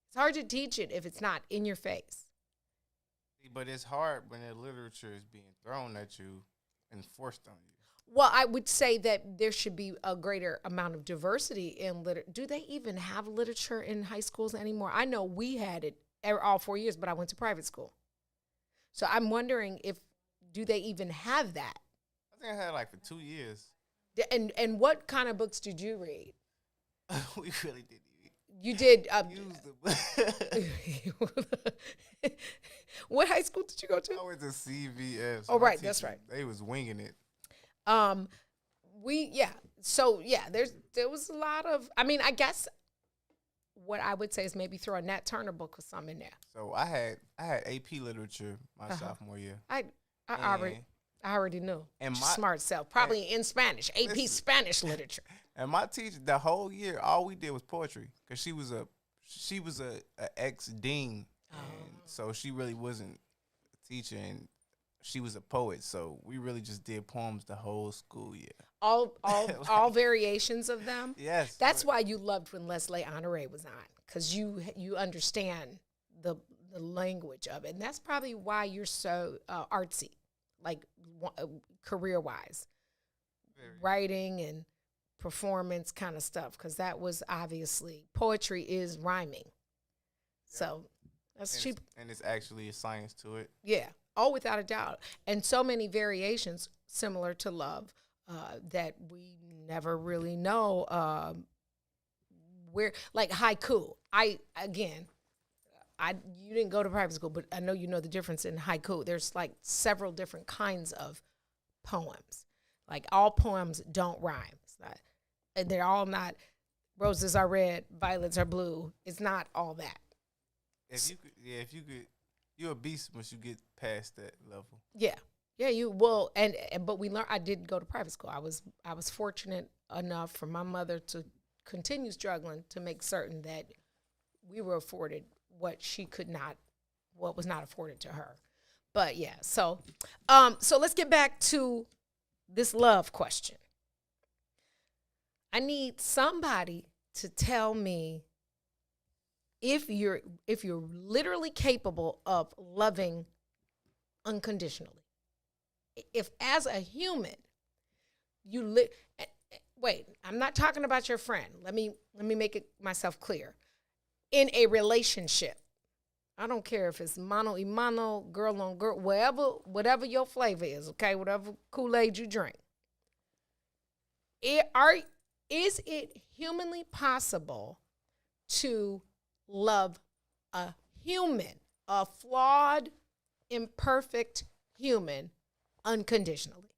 It's hard to teach it if it's not in your face. But it's hard when the literature is being thrown at you and forced on you. Well, I would say that there should be a greater amount of diversity in literature. Do they even have literature in high schools anymore? I know we had it all 4 years, but I went to private school. So I'm wondering do they even have that? I think I had like for 2 years. And what kind of books did you read? We really did. You did. Use What high school did you go to? I went to CVS. Oh, right, that's right. They was winging it. There was a lot of, I guess what I would say is maybe throw a Nat Turner book or something in there. So I had AP literature my sophomore year. I already knew. And my smart self, probably in Spanish, AP Spanish literature. And my teacher, the whole year, all we did was poetry, because she was a ex-dean, and so she really wasn't a teacher, and she was a poet, so we really just did poems the whole school year. All variations of them? Yes. That's why you loved when Leslie Honoré was on, because you understand the language of it. And that's probably why you're so artsy, like career-wise. Writing and performance kind of stuff, because that was obviously, poetry is rhyming. Yeah. So that's cheap. And it's actually a science to it. Yeah. Oh, without a doubt. And so many variations. similar to love, that we never really know where, like haiku. You didn't go to private school, but I know you know the difference in haiku. There's like several different kinds of poems. Like all poems don't rhyme. And they're all not, roses are red, violets are blue. It's not all that. If you could, you're a beast once you get past that level. Yeah, you will. But we learned. I did go to private school. I was fortunate enough for my mother to continue struggling to make certain that we were afforded what was not afforded to her. But yeah, so let's get back to this love question. I need somebody to tell me if you're literally capable of loving unconditionally. If as a human wait, I'm not talking about your friend. Let me make it myself clear. In a relationship, I don't care if it's mano y mano, girl on girl, whatever your flavor is, okay, whatever Kool-Aid you drink. Is it humanly possible to love a human, a flawed, imperfect human, unconditionally,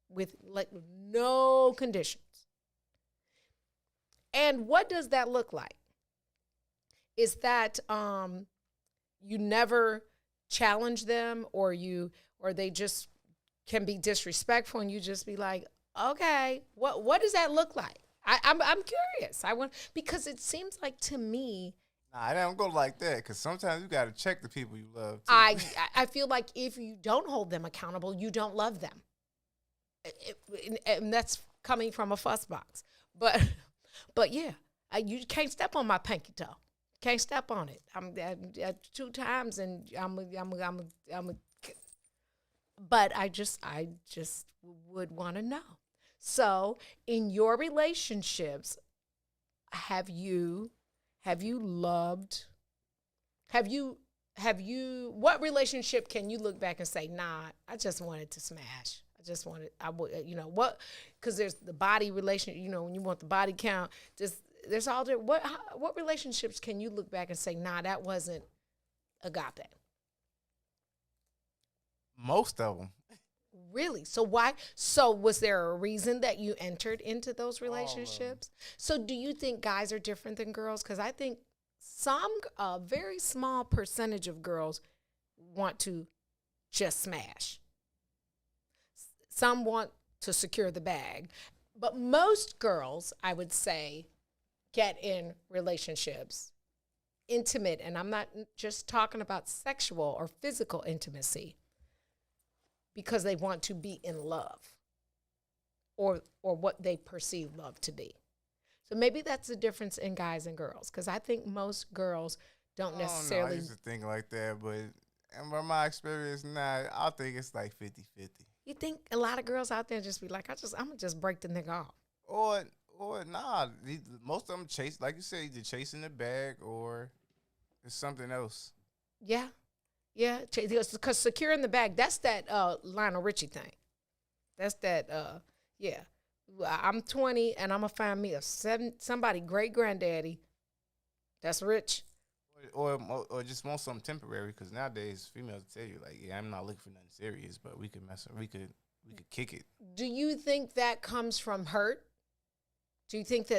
with like no conditions? And what does that look like? Is that you never challenge them, or they just can be disrespectful, and you just be like, okay, what does that look like? I'm curious. Because it seems like to me. Nah, I don't go like that, because sometimes you got to check the people you love, too. I feel like if you don't hold them accountable, you don't love them. And that's coming from a fuss box. But yeah, you can't step on my pinky toe. Can't step on it. I'm 2 times, and but I just would want to know. So, in your relationships, have you loved? What relationship can you look back and say, nah, I just wanted to smash. Because there's the body relation, when you want the body count, there's all there. What relationships can you look back and say, nah, that wasn't agape? Most of them. Really? So why? So was there a reason that you entered into those relationships? So do you think guys are different than girls? Because I think a very small percentage of girls want to just smash. Some want to secure the bag. But most girls, I would say, get in relationships, intimate, and I'm not just talking about sexual or physical intimacy, because they want to be in love, or what they perceive love to be. So maybe that's the difference in guys and girls, because I think most girls don't necessarily. I used to think like that, but from my experience now, I think it's like 50-50. You think a lot of girls out there just be like, I'm gonna just break the nigga off. Or nah, most of them chase, like you said, either chasing the bag or it's something else. Yeah, because securing the bag, that's that Lionel Richie thing. That's that, yeah. I'm 20 and I'm going to find me somebody great granddaddy that's rich. Or just want something temporary, because nowadays females tell you, like, yeah, I'm not looking for nothing serious, but we could we could kick it. Do you think that comes from hurt? Do you think do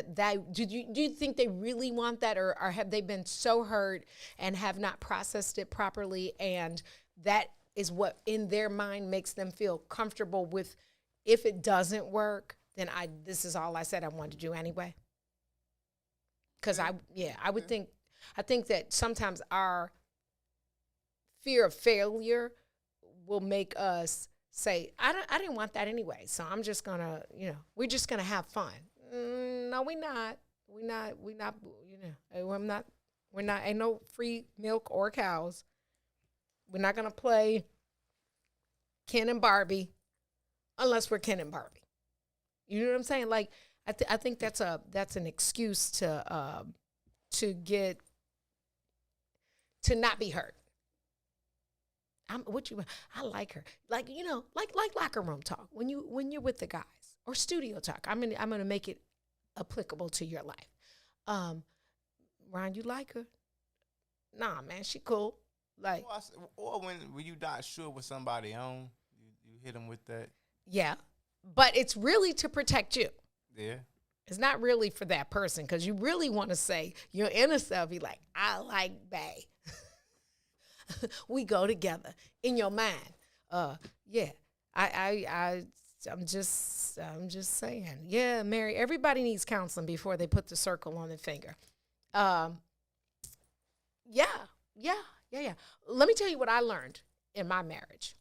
you think they really want that, or have they been so hurt and have not processed it properly, and that is what in their mind makes them feel comfortable with, if it doesn't work, then this is all I said I wanted to do anyway? Because I think that sometimes our fear of failure will make us say, I didn't want that anyway, so I'm just gonna, we're just gonna have fun. No, we're not. Ain't no free milk or cows. We're not going to play Ken and Barbie unless we're Ken and Barbie. You know what I'm saying? Like, I think that's an excuse to not be hurt. I like her. Like, you know, like locker room talk. When you're with the guys, or studio talk. I'm gonna make it applicable to your life. Ron, you like her? Nah, man, she cool. Like, or when you not sure with somebody on, you hit them with that. Yeah, but it's really to protect you. Yeah. It's not really for that person, because you really want to say your inner self. Be like, I like Bae. We go together in your mind. Yeah, I'm just saying. Yeah, Mary. Everybody needs counseling before they put the circle on the finger. Yeah. Let me tell you what I learned in my marriage.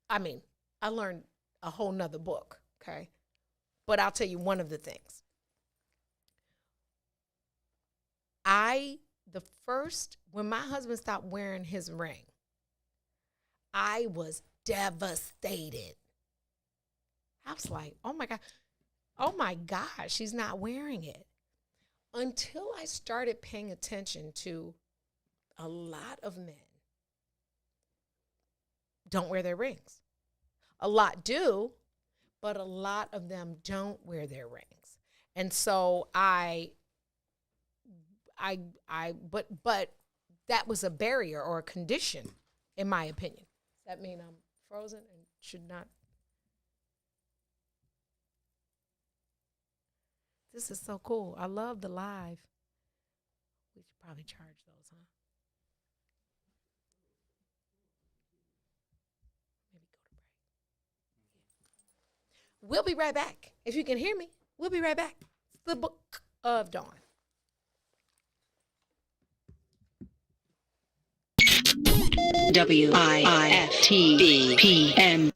I mean, I learned a whole nother book, okay? But I'll tell you one of the things. When my husband stopped wearing his ring, I was devastated. I was like, oh my God, she's not wearing it. Until I started paying attention to a lot of men don't wear their rings. A lot do, but a lot of them don't wear their rings. And so but that was a barrier or a condition, in my opinion. Does that mean I'm frozen and should not? This is so cool. I love the live. We should probably charge those, huh? Maybe go to break. We'll be right back. If you can hear me, we'll be right back. It's the Book of Dawn. WIFTBPM.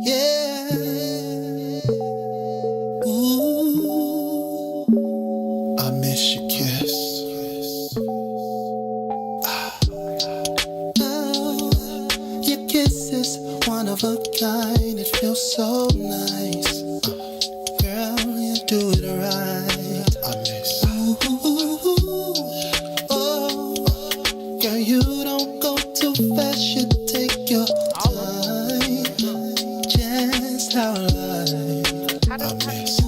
Yeah. Ooh. I miss your kiss. Oh, your kiss is one of a kind. It feels so nice. Girl, you do it right. I miss. Ooh. Oh, girl, you don't go too fast. You take your time. Just how I like. I miss.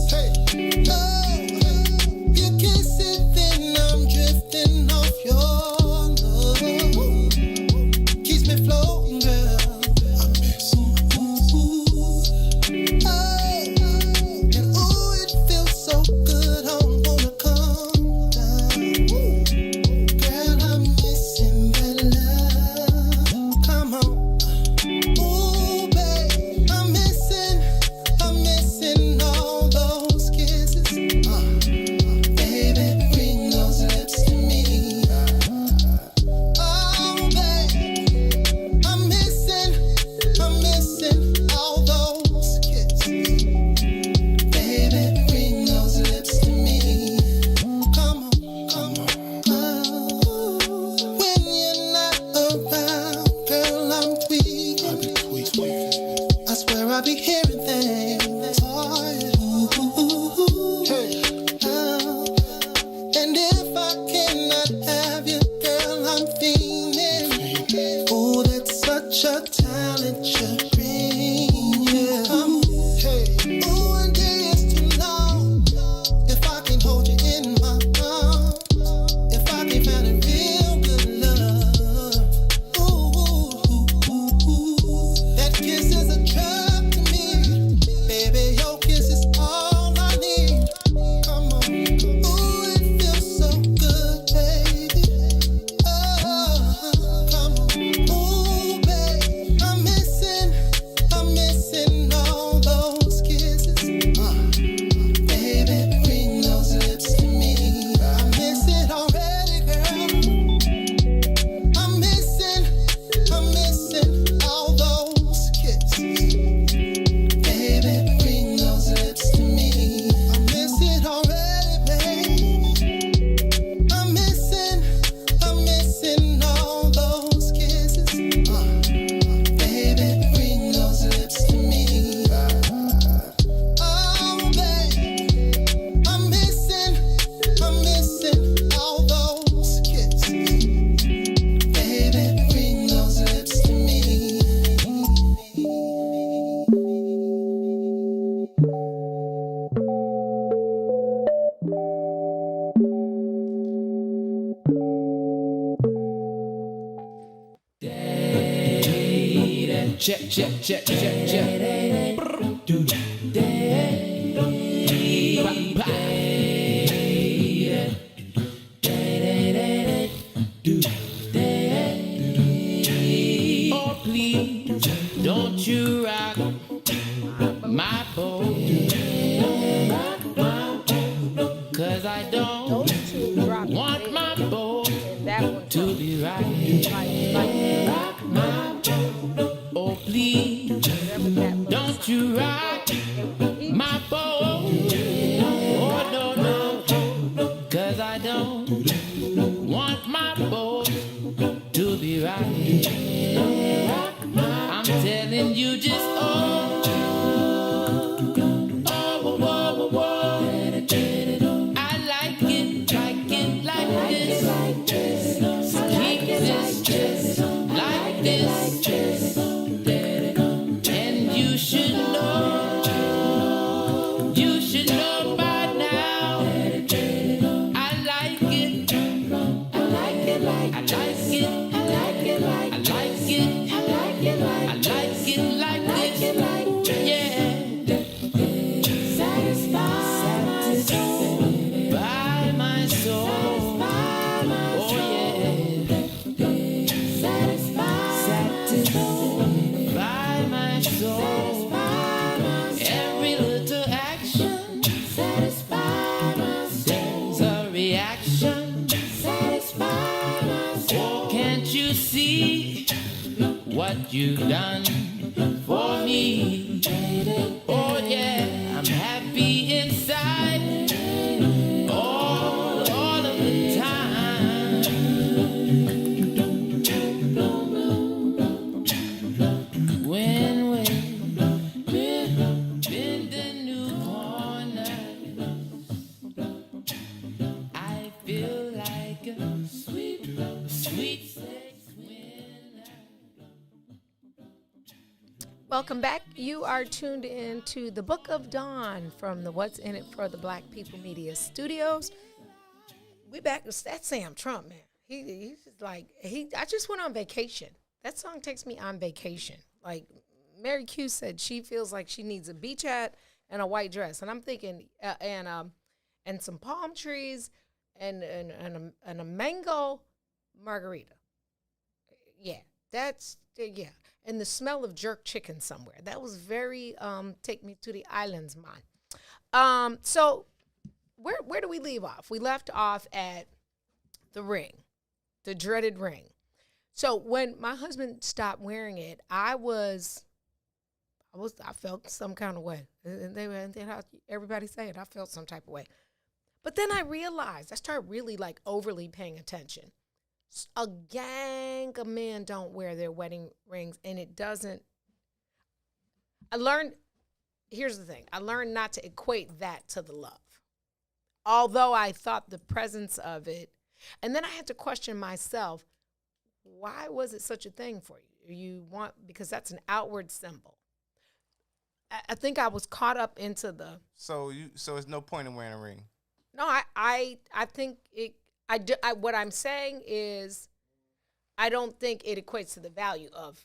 Hey. Oh, you kiss it, then I'm drifting off your love. Keeps me floating, girl. I miss. check, check, check, check, check. Oh, please, don't you rock my boat. 'Cause I don't want my boat to be right. Rock my boat. Oh, please, don't you rock my boat. Oh, no, no. 'Cause I don't want my boat to be right. I'm telling you just oh, oh, whoa, whoa, whoa. I like it like this. Keep this just like this. And you should know by now. I like it. I like it like I like it. I like it like I like it. I like it like I like it like this. Yeah. Satisfy my soul. Oh yeah. Satisfy my soul. Every little action satisfy my soul. There's a reaction satisfy my soul. Oh, can't you see what you've done for me? Oh yeah, I'm happy inside all of the time. When we bend the new corner, I feel like a sweet sex winner. Welcome back. You are tuned in to the Book of Dawn from the What's in It for the Black People Media Studios. We back. That's Sam Trump, man. He's just like I just went on vacation. That song takes me on vacation. Like Mary Q said, she feels like she needs a beach hat and a white dress, and I'm thinking and some palm trees and a mango margarita. Yeah, that's yeah. And the smell of jerk chicken somewhere. That was very take me to the islands, man. So where do we leave off? We left off at the ring, the dreaded ring. So when my husband stopped wearing it, I felt some kind of way. And then how everybody say it, I felt some type of way. But then I realized, I started really like overly paying attention. A gang of men don't wear their wedding rings, and it doesn't. Here's the thing. I learned not to equate that to the love. Although I thought the presence of it, and then I had to question myself, why was it such a thing for you? Because that's an outward symbol. I think I was caught up into the. So it's no point in wearing a ring. No, I think it. What I'm saying is, I don't think it equates to the value of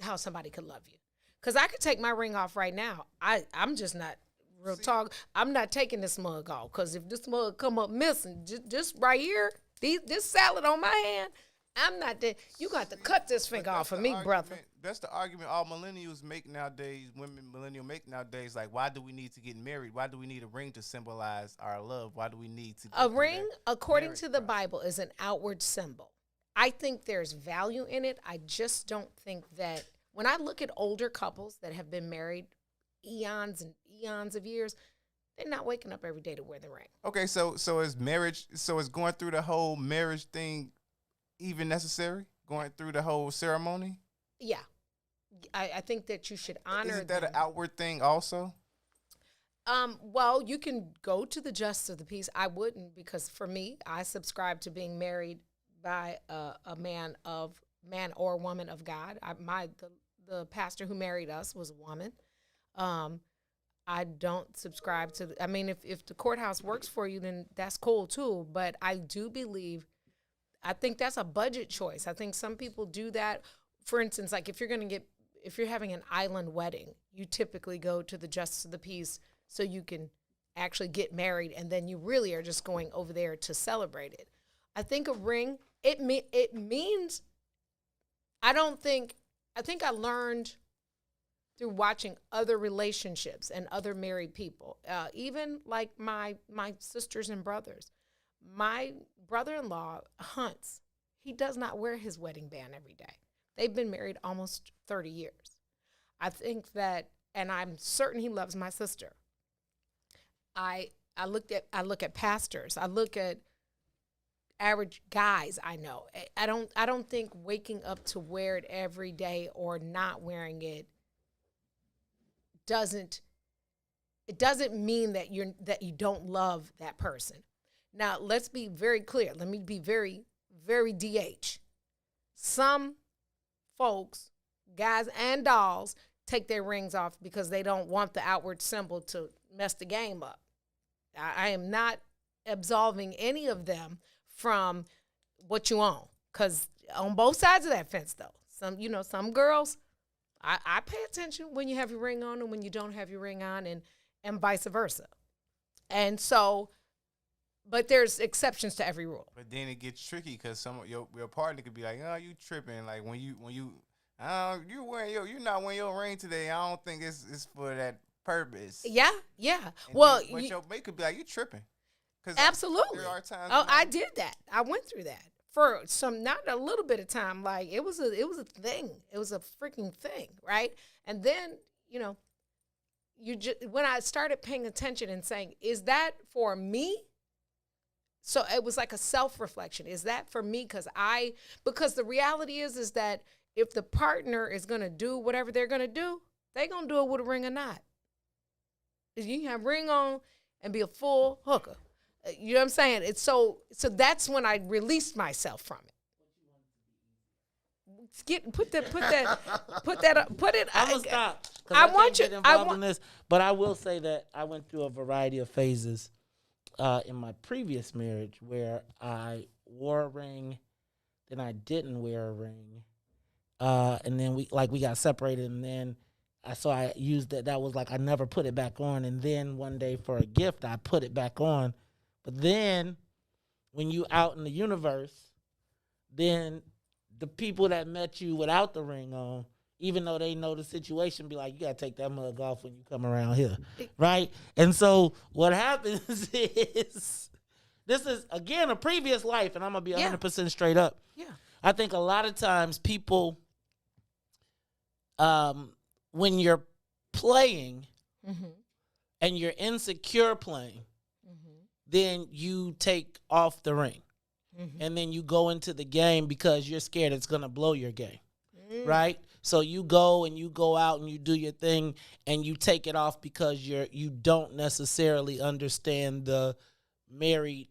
how somebody could love you. Because I could take my ring off right now. I'm just not real talk. I'm not taking this mug off. Because if this mug come up missing, just right here, this salad on my hand, I'm not there. You got to cut this finger off of me, brother. That's the argument all millennials make nowadays, millennials make nowadays. Like, why do we need to get married? Why do we need a ring to symbolize our love? Why do we need to a ring, according to the Bible, is an outward symbol. I think there's value in it. I just don't think that when I look at older couples that have been married eons and eons of years, they're not waking up every day to wear the ring. Okay, so is marriage, is going through the whole marriage thing even necessary? Going through the whole ceremony? Yeah. I think that you should honor. Isn't that an outward thing also? Well, you can go to the justice of the peace. I wouldn't, because for me, I subscribe to being married by a man or woman of God. The pastor who married us was a woman. I don't subscribe to. I mean, if the courthouse works for you, then that's cool too. But I do believe. I think that's a budget choice. I think some people do that. For instance, like if you're going to get if you're having an island wedding, you typically go to the justice of the peace so you can actually get married, and then you really are just going over there to celebrate it. I think a ring, it means, I think I learned through watching other relationships and other married people, even like my sisters and brothers. My brother-in-law hunts. He does not wear his wedding band every day. They've been married almost 30 years. I think that, and I'm certain he loves my sister. I look at pastors. I look at average guys I know. I don't think waking up to wear it every day or not wearing it doesn't mean that you don't love that person. Now, let's be very clear. Let me be very, very DH. Some folks, guys and dolls, take their rings off because they don't want the outward symbol to mess the game up. I am not absolving any of them from what you own, because on both sides of that fence, though, some girls, I pay attention when you have your ring on and when you don't have your ring on, and vice versa. And so, but there's exceptions to every rule. But then it gets tricky because some of your partner could be like, "Oh, you tripping?" Like when you you're not wearing your ring today. I don't think it's for that purpose. Yeah. And Well, then, your mate could be like, "You tripping?" Absolutely. There are times. I did that. I went through that for not a little bit of time. Like it was a thing. It was a freaking thing, right? And then when I started paying attention and saying, "Is that for me?" So it was like a self-reflection. Is that for me? Because the reality is that if the partner is gonna do whatever they're gonna do, they're gonna do it with a ring or not. You can have ring on and be a full hooker. You know what I'm saying? It's so that's when I released myself from it. Put it. I'm gonna stop. I want you. I want this, but I will say that I went through a variety of phases in my previous marriage where I wore a ring, then I didn't wear a ring, and then we got separated, and then I used that. That was like I never put it back on, and then one day for a gift I put it back on. But then, when you out in the universe, then the people that met you without the ring on, even though they know the situation, be like, you got to take that mug off when you come around here, right? And so what happens is, this is, again, a previous life, and I'm going to be 100% straight up. Yeah. I think a lot of times people, when you're playing and you're insecure playing, then you take off the ring. And then you go into the game because you're scared it's going to blow your game, right? So you go out and you do your thing and you take it off because you don't necessarily understand the married.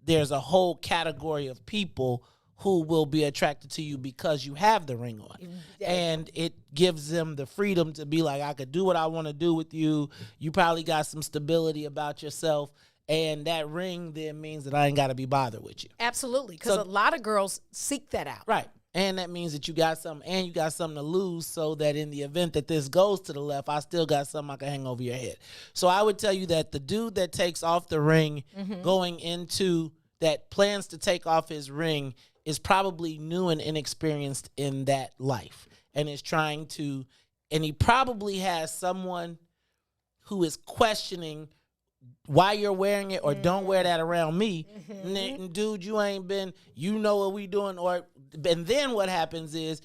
There's a whole category of people who will be attracted to you because you have the ring on. And it gives them the freedom to be like, I could do what I want to do with you. You probably got some stability about yourself. And that ring then means that I ain't got to be bothered with you. Absolutely, because a lot of girls seek that out. Right. And that means that you got something, and you got something to lose, so that in the event that this goes to the left, I still got something I can hang over your head. So I would tell you that the dude that takes off the ring going into that plans to take off his ring is probably new and inexperienced in that life and is trying to, and he probably has someone who is questioning why you're wearing it, or don't wear that around me. Dude, you ain't been, you know what we doing. And then what happens is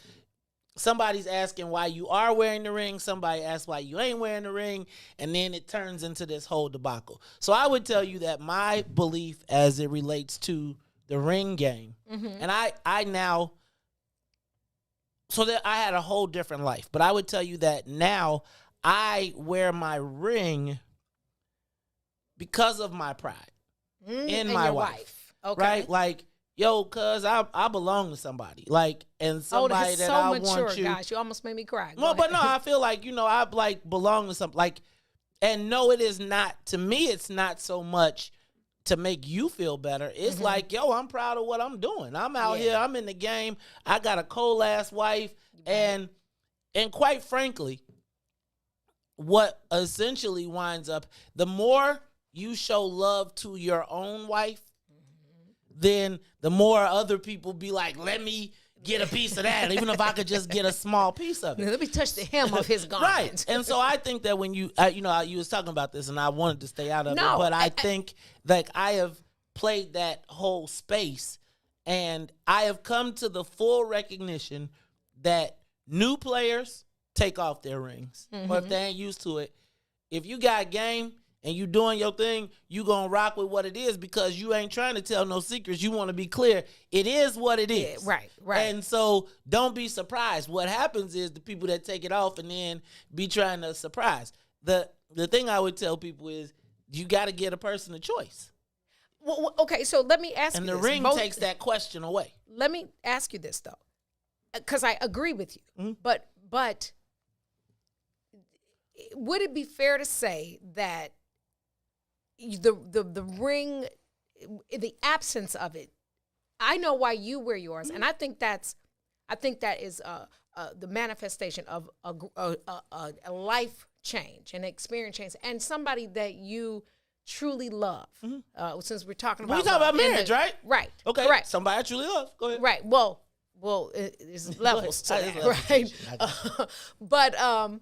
somebody's asking why you are wearing the ring. Somebody asks why you ain't wearing the ring. And then it turns into this whole debacle. So I would tell you that my belief as it relates to the ring game, and I now, so that I had a whole different life, but I would tell you that now I wear my ring because of my pride in my wife. Okay. Right? Like, yo, cuz I belong to somebody. Like, and somebody that I want you. Gosh, you almost made me cry. No, but no, I feel like, I like belong to something. Like, and no, it is not, to me, it's not so much to make you feel better. It's like, yo, I'm proud of what I'm doing. I'm out here, I'm in the game. I got a cold ass wife, and And quite frankly, what essentially winds up, the more you show love to your own wife, then the more other people be like, let me get a piece of that, even if I could just get a small piece of it. Let me touch the hem of his garment. Right. And so I think that when you was talking about this and I wanted to stay out of it, but I think like I have played that whole space and I have come to the full recognition that new players take off their rings. Or if they ain't used to it, if you got game and you doing your thing, you gonna rock with what it is because you ain't trying to tell no secrets. You want to be clear. It is what it is. Yeah, right. And so don't be surprised. What happens is the people that take it off and then be trying to surprise. The thing I would tell people is you got to get a person a choice. Well, okay, so let me ask you and this. the ring takes that question away. Let me ask you this, though, because I agree with you. But would it be fair to say that the ring, the absence of it, I know why you wear yours, and I think that is the manifestation of a life change, an experience change, and somebody that you truly love. Since we're talking about, we talking about marriage, right? Right. Okay. Correct. Somebody I truly love. Go ahead. Right. Well, there's levels to that, right? But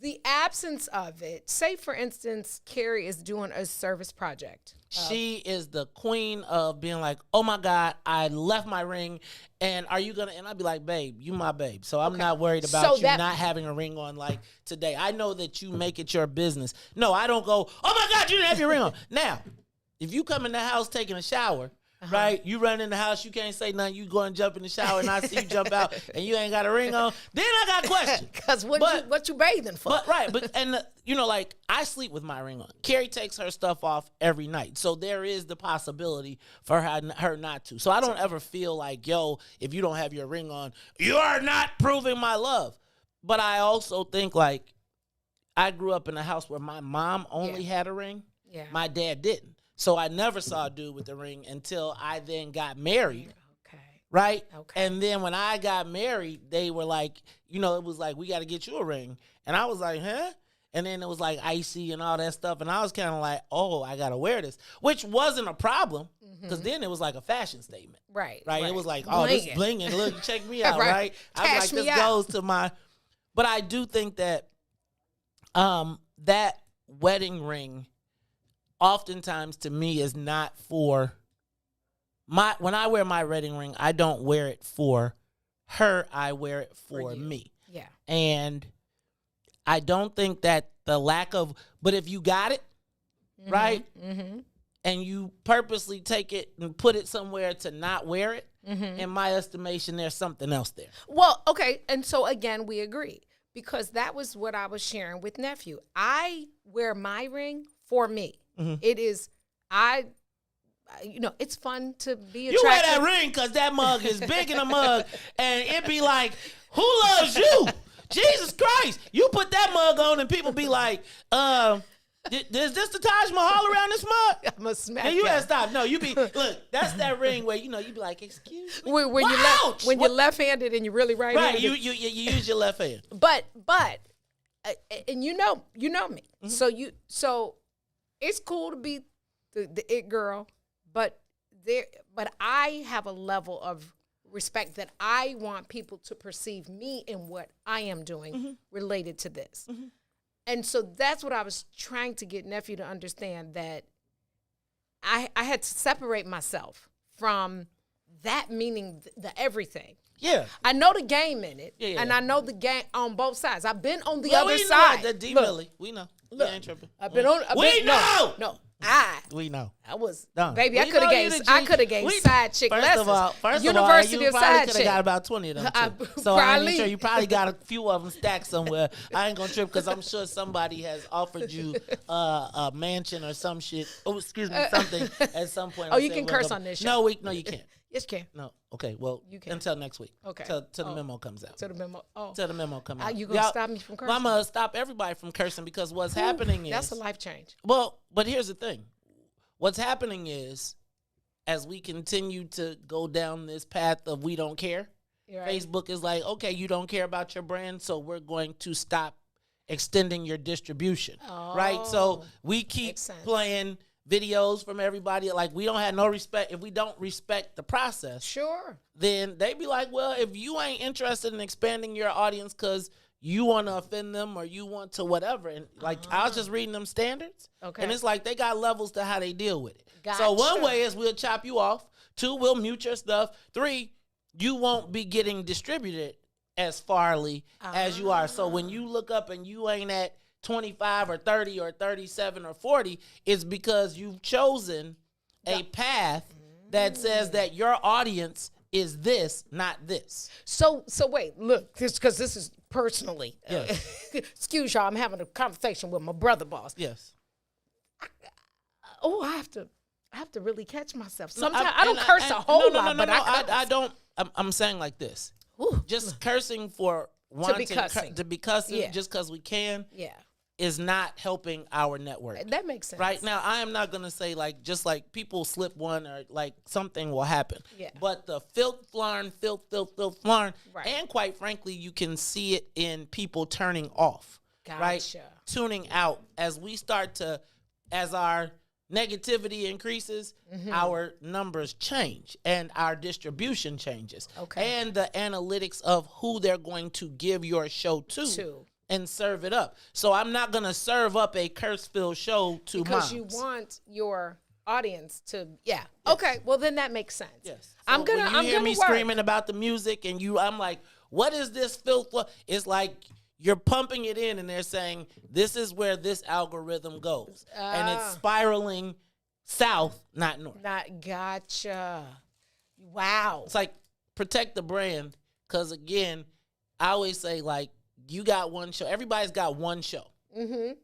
the absence of it, say for instance, Carrie is doing a service project. She is the queen of being like, oh my God, I left my ring. And are you gonna, and I'd be like, babe, you my babe. So I'm not worried about you not having a ring on like today. I know that you make it your business. No, I don't go, oh my God, you didn't have your ring on. Now, if you come in the house taking a shower, right? You run in the house, you can't say nothing. You go and jump in the shower, and I see you jump out, and you ain't got a ring on. Then I got questions. Because what you bathing for? Like I sleep with my ring on. Carrie takes her stuff off every night, so there is the possibility for her not to. So I don't ever feel like, yo, if you don't have your ring on, you are not proving my love. But I also think like I grew up in a house where my mom only had a ring. Yeah. My dad didn't. So I never saw a dude with a ring until I then got married. Okay. Right? Okay. And then when I got married, they were like, it was like, we got to get you a ring. And I was like, huh? And then it was like icy and all that stuff. And I was kind of like, oh, I got to wear this, which wasn't a problem because then it was like a fashion statement. Right. It was like, oh, this blinging. Look, check me out, right? I was like, this goes to my, but I do think that that wedding ring oftentimes to me is not for when I wear my wedding ring, I don't wear it for her, I wear it for me. Yeah. And I don't think that the lack of, but if you got it, right? And you purposely take it and put it somewhere to not wear it, in my estimation, there's something else there. Well, okay. And so again, we agree because that was what I was sharing with nephew. I wear my ring for me. It is, it's fun to be attracted. You wear that ring because that mug is big in a mug, and it be like, who loves you? Jesus Christ. You put that mug on, and people be like, is this the Taj Mahal around this mug? I'm going to smack and you gotta stop. No, you be, look, that's that ring where, you be like, excuse me. When you're left-handed and you're really right-handed. Right, you use your left hand. But, and you know me. So it's cool to be the it girl, but I have a level of respect that I want people to perceive me in what I am doing related to this. And so that's what I was trying to get nephew to understand, that I had to separate myself from that, meaning the everything. Yeah. I know the game in it, and I know the game on both sides. I've been on the other side. We know. Look, you ain't tripping. We know. No. We know. I was Done. baby. I could have gave side chick lessons. First University of all, of side could chick. have got about 20 of them too. So I'm sure you probably got a few of them stacked somewhere. I ain't gonna trip because I'm sure somebody has offered you a mansion or some shit. Oh, excuse me, something at some point. Oh, you can curse on this show. No, you can't. Yes, you can. No. Okay. Well, you can until next week. Okay. Till the memo comes out. Till the memo. Oh. Till the memo comes out. You gonna stop me from cursing? Well, I'm gonna stop everybody from cursing because what's happening is that's a life change. Well, but here's the thing. What's happening is, as we continue to go down this path of we don't care, Right. Facebook is like, okay, you don't care about your brand, so we're going to stop extending your distribution, right? So we keep playing videos from everybody. Like, we don't have no respect. If we don't respect the process, sure, then they be like, well, if you ain't interested in expanding your audience because you want to offend them or you want to whatever. And like, I was just reading them standards. Okay. And it's like, they got levels to how they deal with it. Gotcha. So one way is we'll chop you off. 2, we'll mute your stuff. 3, you won't be getting distributed as farly as you are. So when you look up and you ain't at 25 or 30 or 37 or 40, it's because you've chosen a path that says that your audience is this, not this. So wait, look, because this is personally. Yes. Excuse y'all, I'm having a conversation with my brother boss. Yes. I have to really catch myself. No, Sometimes I don't curse a whole lot, but I curse. I don't. I'm saying like this. Just cursing for wanting to be cussing just because we can. Yeah. Is not helping our network. That makes sense. Right now, I am not going to say like, just like people slip one or like something will happen. Yeah. But the filth, flarn, Right. and quite frankly, you can see it in people turning off. Right? Gotcha. Tuning out as we start to, as our negativity increases, our numbers change and our distribution changes. Okay. And the analytics of who they're going to give your show to. And serve it up. So I'm not going to serve up a curse-filled show to because moms. you want your audience to, Okay, well then that makes sense. Yes. So I'm gonna. When you hear me screaming about the music, and I'm like, "What is this filth?" It's like you're pumping it in, and they're saying, "This is where this algorithm goes," and it's spiraling south, not north. Gotcha. Wow. It's like protect the brand, because again, I always say like. You got one show. Everybody's got one show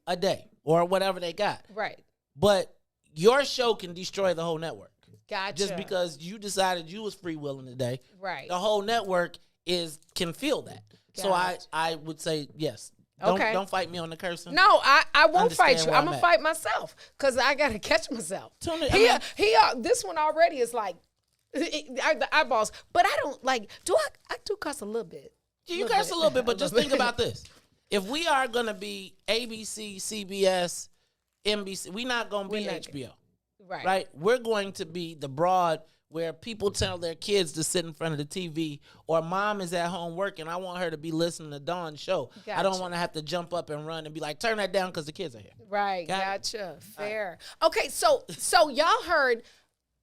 a day or whatever they got. Right. But your show can destroy the whole network. Gotcha. Just because you decided you was freewheeling today. Right. The whole network can feel that. Gotcha. So I would say yes. Don't fight me on the cursing. No, I won't fight you. I'm gonna fight myself because I gotta catch myself. This one already is like the eyeballs, but I don't like. I do cuss a little bit. You curse a little bit, but just think about this. If we are going to be ABC, CBS, NBC, we're not going to be HBO. Right? We're going to be the broad where people tell their kids to sit in front of the TV, or mom is at home working. I want her to be listening to Dawn's show. Gotcha. I don't want to have to jump up and run and be like, turn that down because the kids are here. Right. Gotcha. Fair. Okay, so y'all heard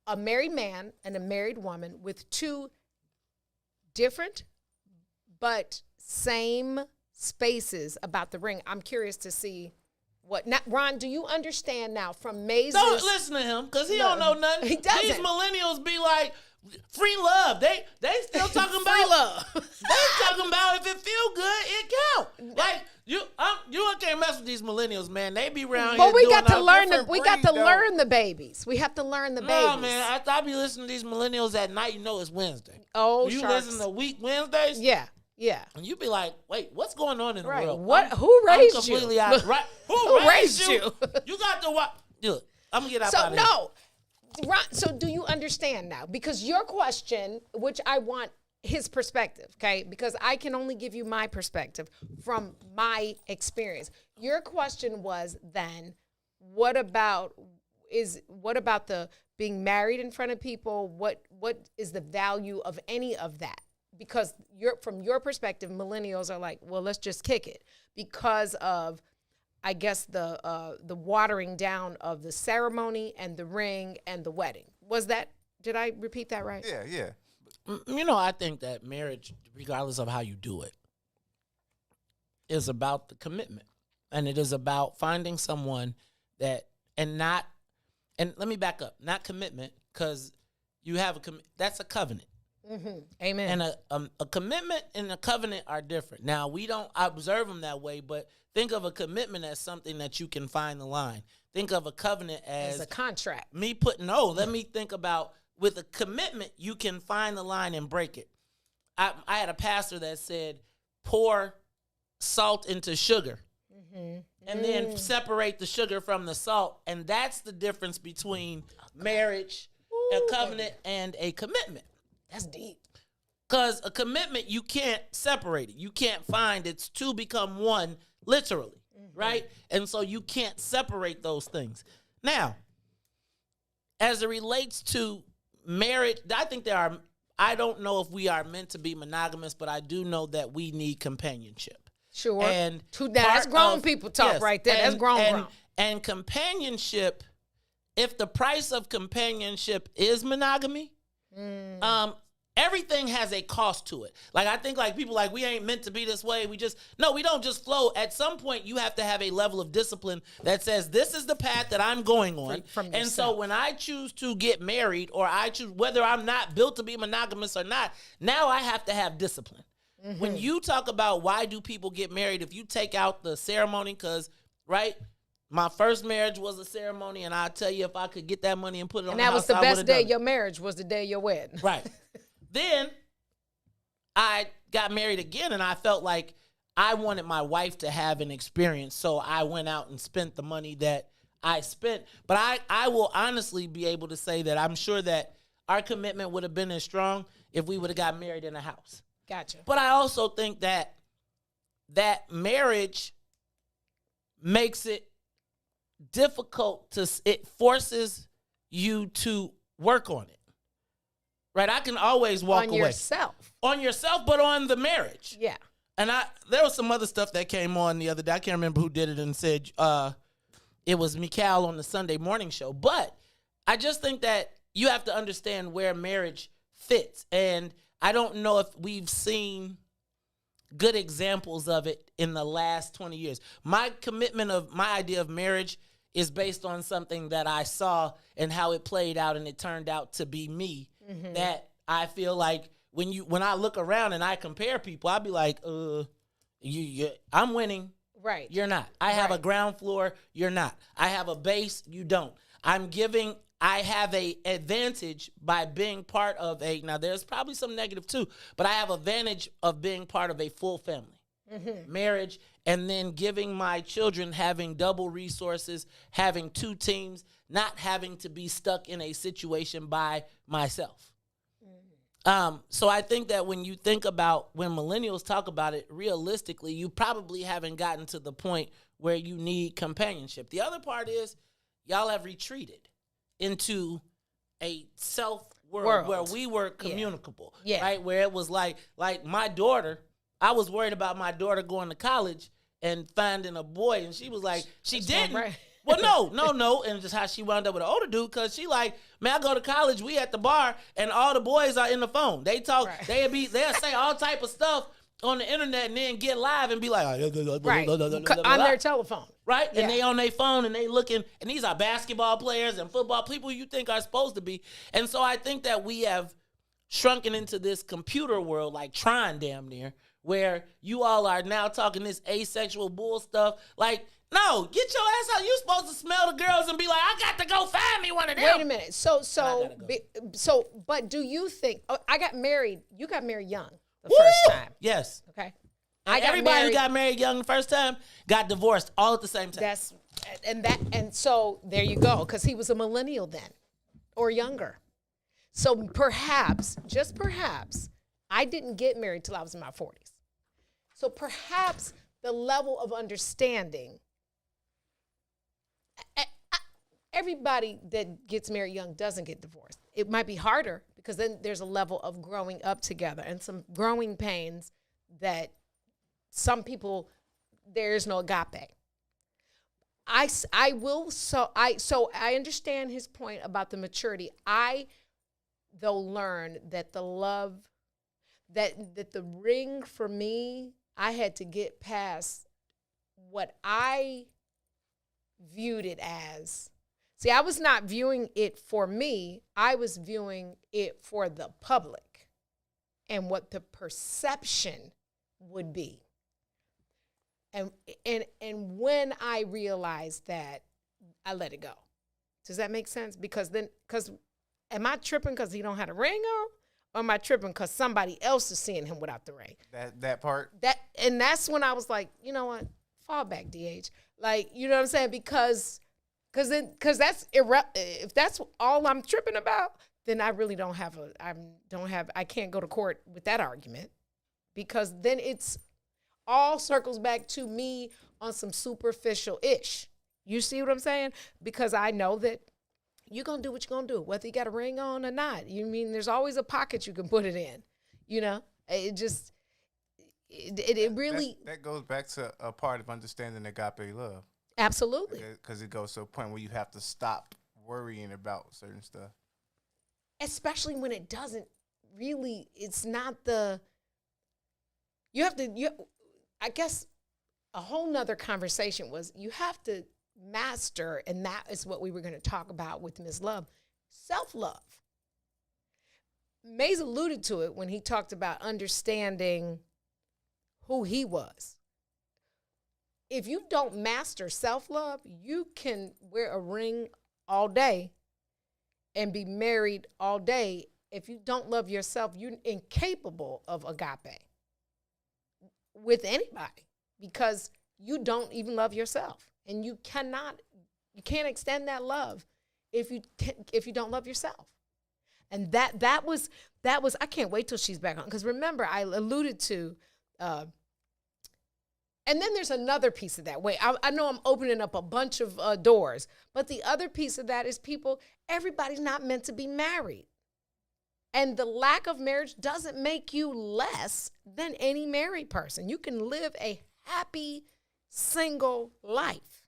a married man and a married woman with 2 different but same spaces about the ring. I'm curious to see what. Now, Ron, do you understand now from Maze's? Don't listen to him because he don't know nothing. He doesn't. These millennials be like, free love. They still talking about free love. They talking about if it feel good, it count. Like you can't mess with these millennials, man. They be around here. But we got to learn learn the babies. We have to learn the babies. No, man. I be listening to these millennials at night. You know it's Wednesday. Oh, you sharks. listen to Week Wednesdays? Yeah. Yeah. And you be like, wait, what's going on in the world? Who raised I'm completely you? out. Right? Who raised you? You got to watch. Look, I'm going to get out of here. Ron, so do you understand now? Because your question, which I want his perspective, okay? Because I can only give you my perspective from my experience. Your question was then, what about the being married in front of people? What is the value of any of that? Because from your perspective, millennials are like, well, let's just kick it because of, I guess, the watering down of the ceremony and the ring and the wedding. Did I repeat that right? Yeah. You know, I think that marriage, regardless of how you do it, is about the commitment. And it is about finding someone that, and let me back up, not commitment, because you have that's a covenant. Mm-hmm. Amen. And a commitment and a covenant are different. Now, we don't observe them that way, but think of a commitment as something that you can find the line. Think of a covenant as a contract. Let me think about, with a commitment, you can find the line and break it. I had a pastor that said, pour salt into sugar. Mm-hmm. And then separate the sugar from the salt. And that's the difference between marriage, a covenant, and a commitment. That's deep. Because a commitment, you can't separate it. You can't find it's two become one, literally, right? And so you can't separate those things. Now, as it relates to marriage, I think I don't know if we are meant to be monogamous, but I do know that we need companionship. Sure. And that's grown people talk right there. That's grown. And companionship, if the price of companionship is monogamy, everything has a cost to it. Like, I think like people like, we ain't meant to be this way. We don't just flow. At some point, you have to have a level of discipline that says, this is the path that I'm going on. And so when I choose to get married, or I choose whether I'm not built to be monogamous or not, now I have to have discipline. When you talk about why do people get married, if you take out the ceremony, because, right, my first marriage was a ceremony, and I tell you, if I could get that money and put it on the house, and that was the best day of your marriage, was the day of your wedding. Right. Then I got married again, and I felt like I wanted my wife to have an experience, so I went out and spent the money that I spent. But I will honestly be able to say that I'm sure that our commitment would have been as strong if we would have got married in a house. Gotcha. But I also think that marriage makes it difficult it forces you to work on it. Right? I can always walk away. On yourself, but on the marriage. Yeah. And there was some other stuff that came on the other day. I can't remember who did it and said it was Mikal on the Sunday morning show. But I just think that you have to understand where marriage fits. And I don't know if we've seen good examples of it in the last 20 years. My idea of marriage is based on something that I saw and how it played out, and it turned out to be me. That I feel like when I look around and I compare people, I'll be like, I'm winning. Right. You're not. I have a ground floor. You're not. I have a base. You don't. I have a advantage by being part of now there's probably some negative too, but I have advantage of being part of a full family, marriage, and then giving my children having double resources, having two teams, not having to be stuck in a situation by myself. So I think that when you think about when millennials talk about it, realistically, you probably haven't gotten to the point where you need companionship. The other part is y'all have retreated into a self world where we were communicable, right? Where it was like my daughter, I was worried about my daughter going to college and finding a boy, and she was like, she didn't. Right. Well, no, and just how she wound up with an older dude, because she like, man, I go to college, we at the bar, and all the boys are in the phone. They talk, they'll say all type of stuff on the internet, and then get live and be like, on their telephone. Right? Yeah. And they on their phone, and they looking, and these are basketball players and football people you think are supposed to be. And so I think that we have shrunken into this computer world, like Tron damn near, where you all are now talking this asexual bull stuff. Like, no, get your ass out. You're supposed to smell the girls and be like, I got to go find me one of them. Wait a minute. But do you think, I got married, you got married young the first time. Yes. Okay. Everybody who got married young the first time got divorced all at the same time. And so there you go, because he was a millennial then, or younger. So perhaps, just perhaps, I didn't get married till I was in my 40s. So perhaps the level of understanding, everybody that gets married young doesn't get divorced. It might be harder because then there's a level of growing up together and some growing pains that some people, there's no agape. I understand his point about the maturity. I, though, learned that the love, that the ring for me, I had to get past what I viewed it as. See, I was not viewing it for me. I was viewing it for the public and what the perception would be. And when I realized that, I let it go. Does that make sense? Because am I tripping because he don't have a ring on? Or am I tripping because somebody else is seeing him without the ring? That part? And that's when I was like, you know what? Fall back, DH. Like, you know what I'm saying? Because that's if that's all I'm tripping about, then I really I can't go to court with that argument, because then it's all circles back to me on some superficial ish. You see what I'm saying? Because I know that you're going to do what you're going to do, whether you got a ring on or not. You mean there's always a pocket you can put it in, you know? It just, it really. That goes back to a part of understanding agape love. Absolutely. Because it goes to a point where you have to stop worrying about certain stuff. Especially when it doesn't really, it's not I guess a whole nother conversation was you have to master, and that is what we were going to talk about with Ms. Love, self-love. Mays alluded to it when he talked about understanding who he was. If you don't master self-love, you can wear a ring all day and be married all day. If you don't love yourself, you're incapable of agape with anybody, because you don't even love yourself, and you can't extend that love if you don't love yourself. And that was I can't wait till she's back on, because remember I alluded to and then there's another piece of that. Wait, I know I'm opening up a bunch of doors, but the other piece of that is everybody's not meant to be married. And the lack of marriage doesn't make you less than any married person. You can live a happy, single life.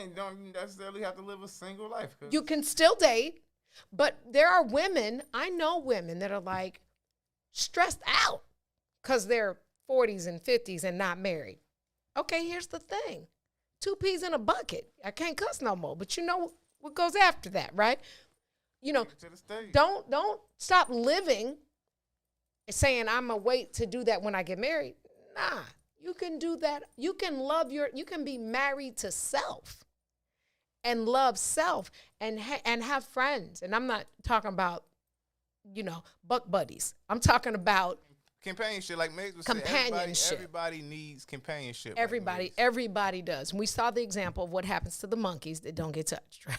And don't necessarily have to live a single life. You can still date, but there are women, I know women that are like stressed out because they're 40s and 50s and not married. Okay, here's the thing. 2 peas in a bucket. I can't cuss no more, but you know what goes after that, right? You know, don't stop living saying I'm going to wait to do that when I get married. Nah, you can do that. You can be married to self and love self and have friends. And I'm not talking about, buck buddies. I'm talking about companionship, like Meg was saying. Everybody needs companionship. Everybody does. And we saw the example of what happens to the monkeys that don't get touched, right?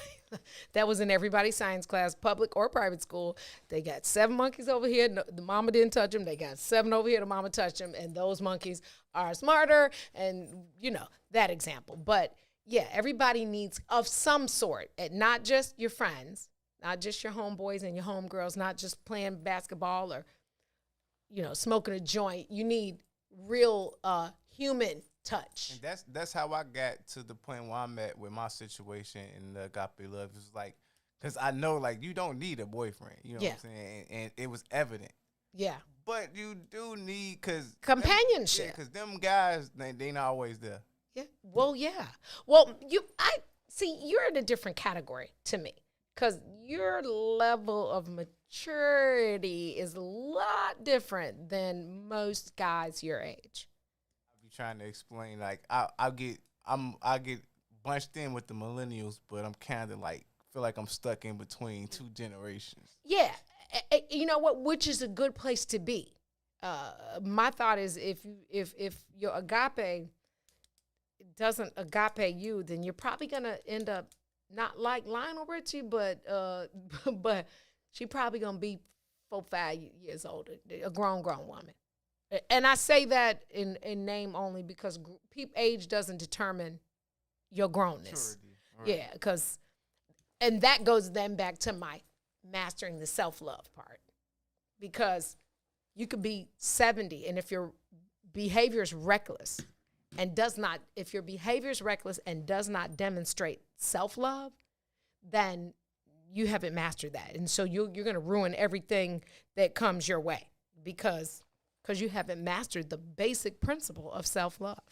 That was in everybody's science class, public or private school. They got 7 monkeys over here. No, the mama didn't touch them. They got 7 over here. The mama touched them. And those monkeys are smarter. And, that example. But, yeah, everybody needs of some sort. And not just your friends, not just your homeboys and your homegirls, not just playing basketball or smoking a joint. You need real human touch. And that's how I got to the point where I'm at with my situation in the agape love. It's like, because I know, like, you don't need a boyfriend. You know what I'm saying? And it was evident. Yeah. But you do need, because companionship. Because them guys, they not always there. Yeah. Well, yeah. Well, you're in a different category to me, because your level of maturity is a lot different than most guys your age. I'll be trying to explain, like, I get bunched in with the millennials, but I'm kind of like feel like I'm stuck in between 2 generations. Yeah, you know what? Which is a good place to be. My thought is if your agape doesn't agape you, then you're probably gonna end up not like Lionel Richie, but she probably gonna be 4-5 years older, a grown woman. And I say that in name only because age doesn't determine your grownness. Right. Yeah, and that goes then back to my mastering the self-love part, because you could be 70, and if your behavior is reckless and does not demonstrate self-love, then you haven't mastered that. And so you're going to ruin everything that comes your way because you haven't mastered the basic principle of self-love.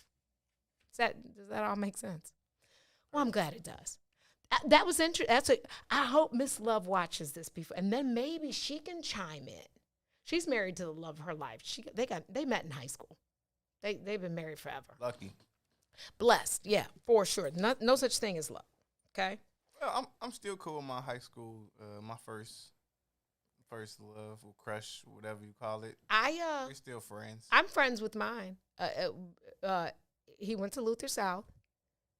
Does that all make sense? Well, I'm glad it does. That was interesting. I hope Miss Love watches this before, and then maybe she can chime in. She's married to the love of her life. They met in high school. They've been married forever. Lucky. Blessed, yeah, for sure. No such thing as luck. Okay. Well, I'm still cool with my high school, my first love or crush, whatever you call it. We're still friends. I'm friends with mine. He went to Luther South.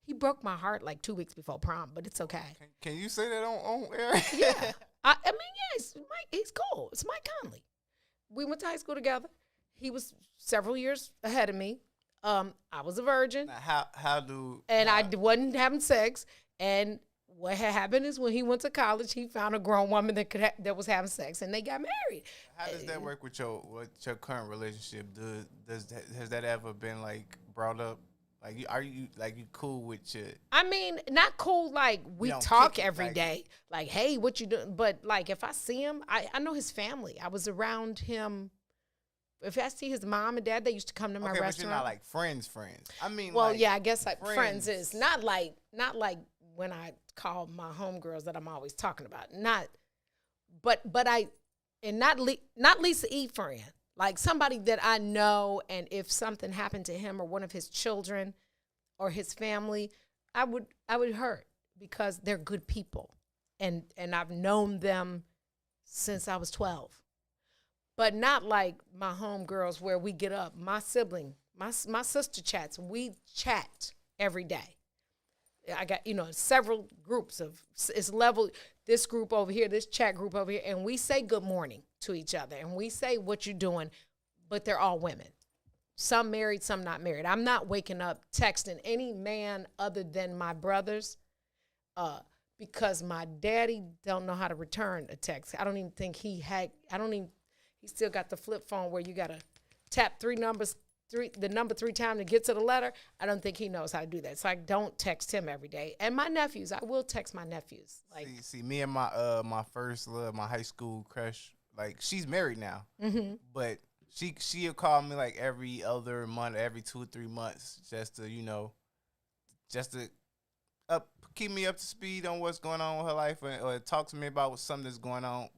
He broke my heart like 2 weeks before prom, but it's okay. Can you say that on air? Yeah. I mean, yeah, he's cool. It's Mike Conley. We went to high school together. He was several years ahead of me. I was a virgin. Now, I wasn't having sex. And what had happened is when he went to college, he found a grown woman that was having sex, and they got married. How does that work with your current relationship? Has that ever been like brought up? Like, are you cool with your? I mean, not cool like we talk every day. Like, hey, what you doing? But like, if I see him, I know his family. I was around him. If I see his mom and dad, they used to come to my restaurant. But you're not like friends. I mean, well, yeah, I guess like friends is not like when I call my homegirls that I'm always talking about. Not Lisa E. friend. Like somebody that I know, and if something happened to him or one of his children or his family, I would hurt because they're good people, and I've known them since I was 12. But not like my homegirls where we get up. My sibling, my sister chats. We chat every day. I got, several groups of, it's level, this group over here, this chat group over here, and we say good morning to each other, and we say what you're doing, but they're all women. Some married, some not married. I'm not waking up texting any man other than my brothers because my daddy don't know how to return a text. I don't even think he still got the flip phone where you got to tap the number 3 times to get to the letter. I don't think he knows how to do that. So I don't text him every day. And my nephews, I will text my nephews. Like, see me and my first love, my high school crush, like she's married now, but she'll call me like every other month, every 2 or 3 months, just to keep me up to speed on what's going on with her life, or talk to me about something that's going on.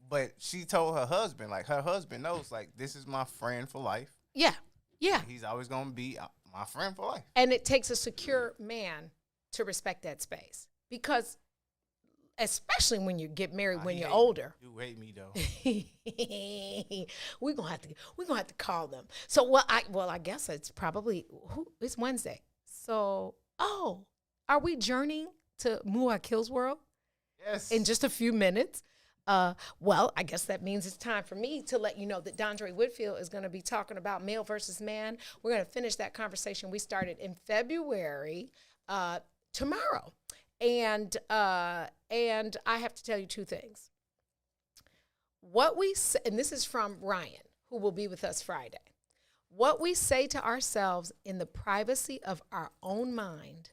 But she told her husband, like her husband knows, like this is my friend for life. Yeah. Yeah. He's always going to be my friend for life. And it takes a secure man to respect that space. Because especially when you get married when you're older. You hate me though. We're gonna have to call them. So I guess it's probably it's Wednesday. So are we journeying to Mua Kill's world? Yes. In just a few minutes. Well, I guess that means it's time for me to let you know that Dondre Whitfield is going to be talking about male versus man. We're going to finish that conversation we started in February tomorrow. And I have to tell you 2 things. What we say, and this is from Ryan, who will be with us Friday. What we say to ourselves in the privacy of our own mind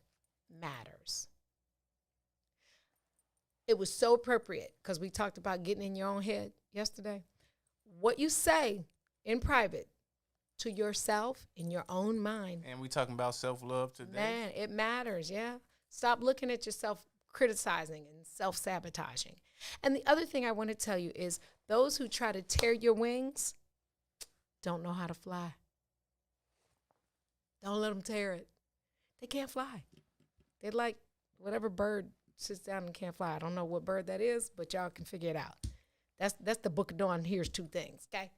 matters. It was so appropriate because we talked about getting in your own head yesterday. What you say in private to yourself in your own mind. And we talking about self-love today. Man, it matters, yeah. Stop looking at yourself criticizing and self-sabotaging. And the other thing I want to tell you is those who try to tear your wings don't know how to fly. Don't let them tear it. They can't fly. They're like whatever bird sits down and can't fly. I don't know what bird that is, but y'all can figure it out. That's the Book of Dawn. Here's 2 things, okay?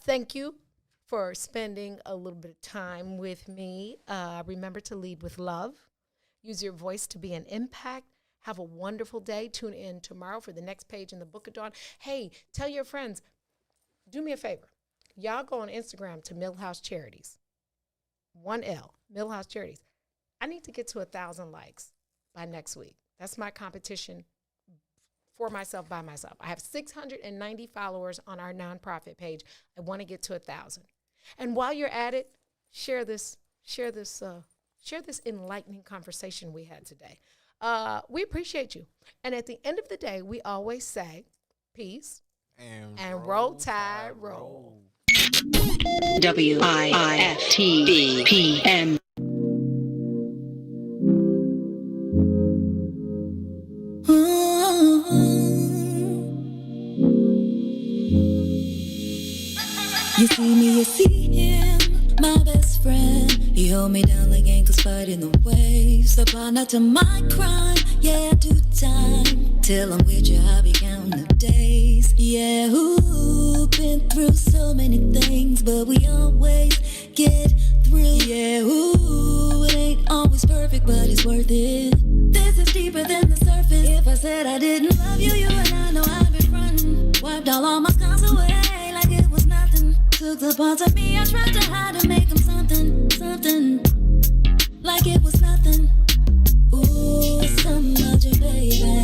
Thank you for spending a little bit of time with me. Remember to lead with love. Use your voice to be an impact. Have a wonderful day. Tune in tomorrow for the next page in the Book of Dawn. Hey, tell your friends, do me a favor. Y'all go on Instagram to Milhouse Charities. 1L, Milhouse Charities. I need to get to 1,000 likes by next week. That's my competition for myself, by myself. I have 690 followers on our nonprofit page. I want to get to 1,000. And while you're at it, share this enlightening conversation we had today. We appreciate you. And at the end of the day, we always say peace and roll tide, roll. WIFTBPM. You see me, you see him, my best friend. He hold me down like ankles fighting the waves. Apply not to my crime, yeah, I do time. Till I'm with you, I'll be counting the days. Yeah, ooh, been through so many things, but we always get through. Yeah, ooh, it ain't always perfect, but it's worth it. This is deeper than the surface. If I said I didn't love you, you and I Stole all my scars away like it was nothing. Took the parts of me I tried to hide and make them something, like it was nothing. Ooh, something about you, baby.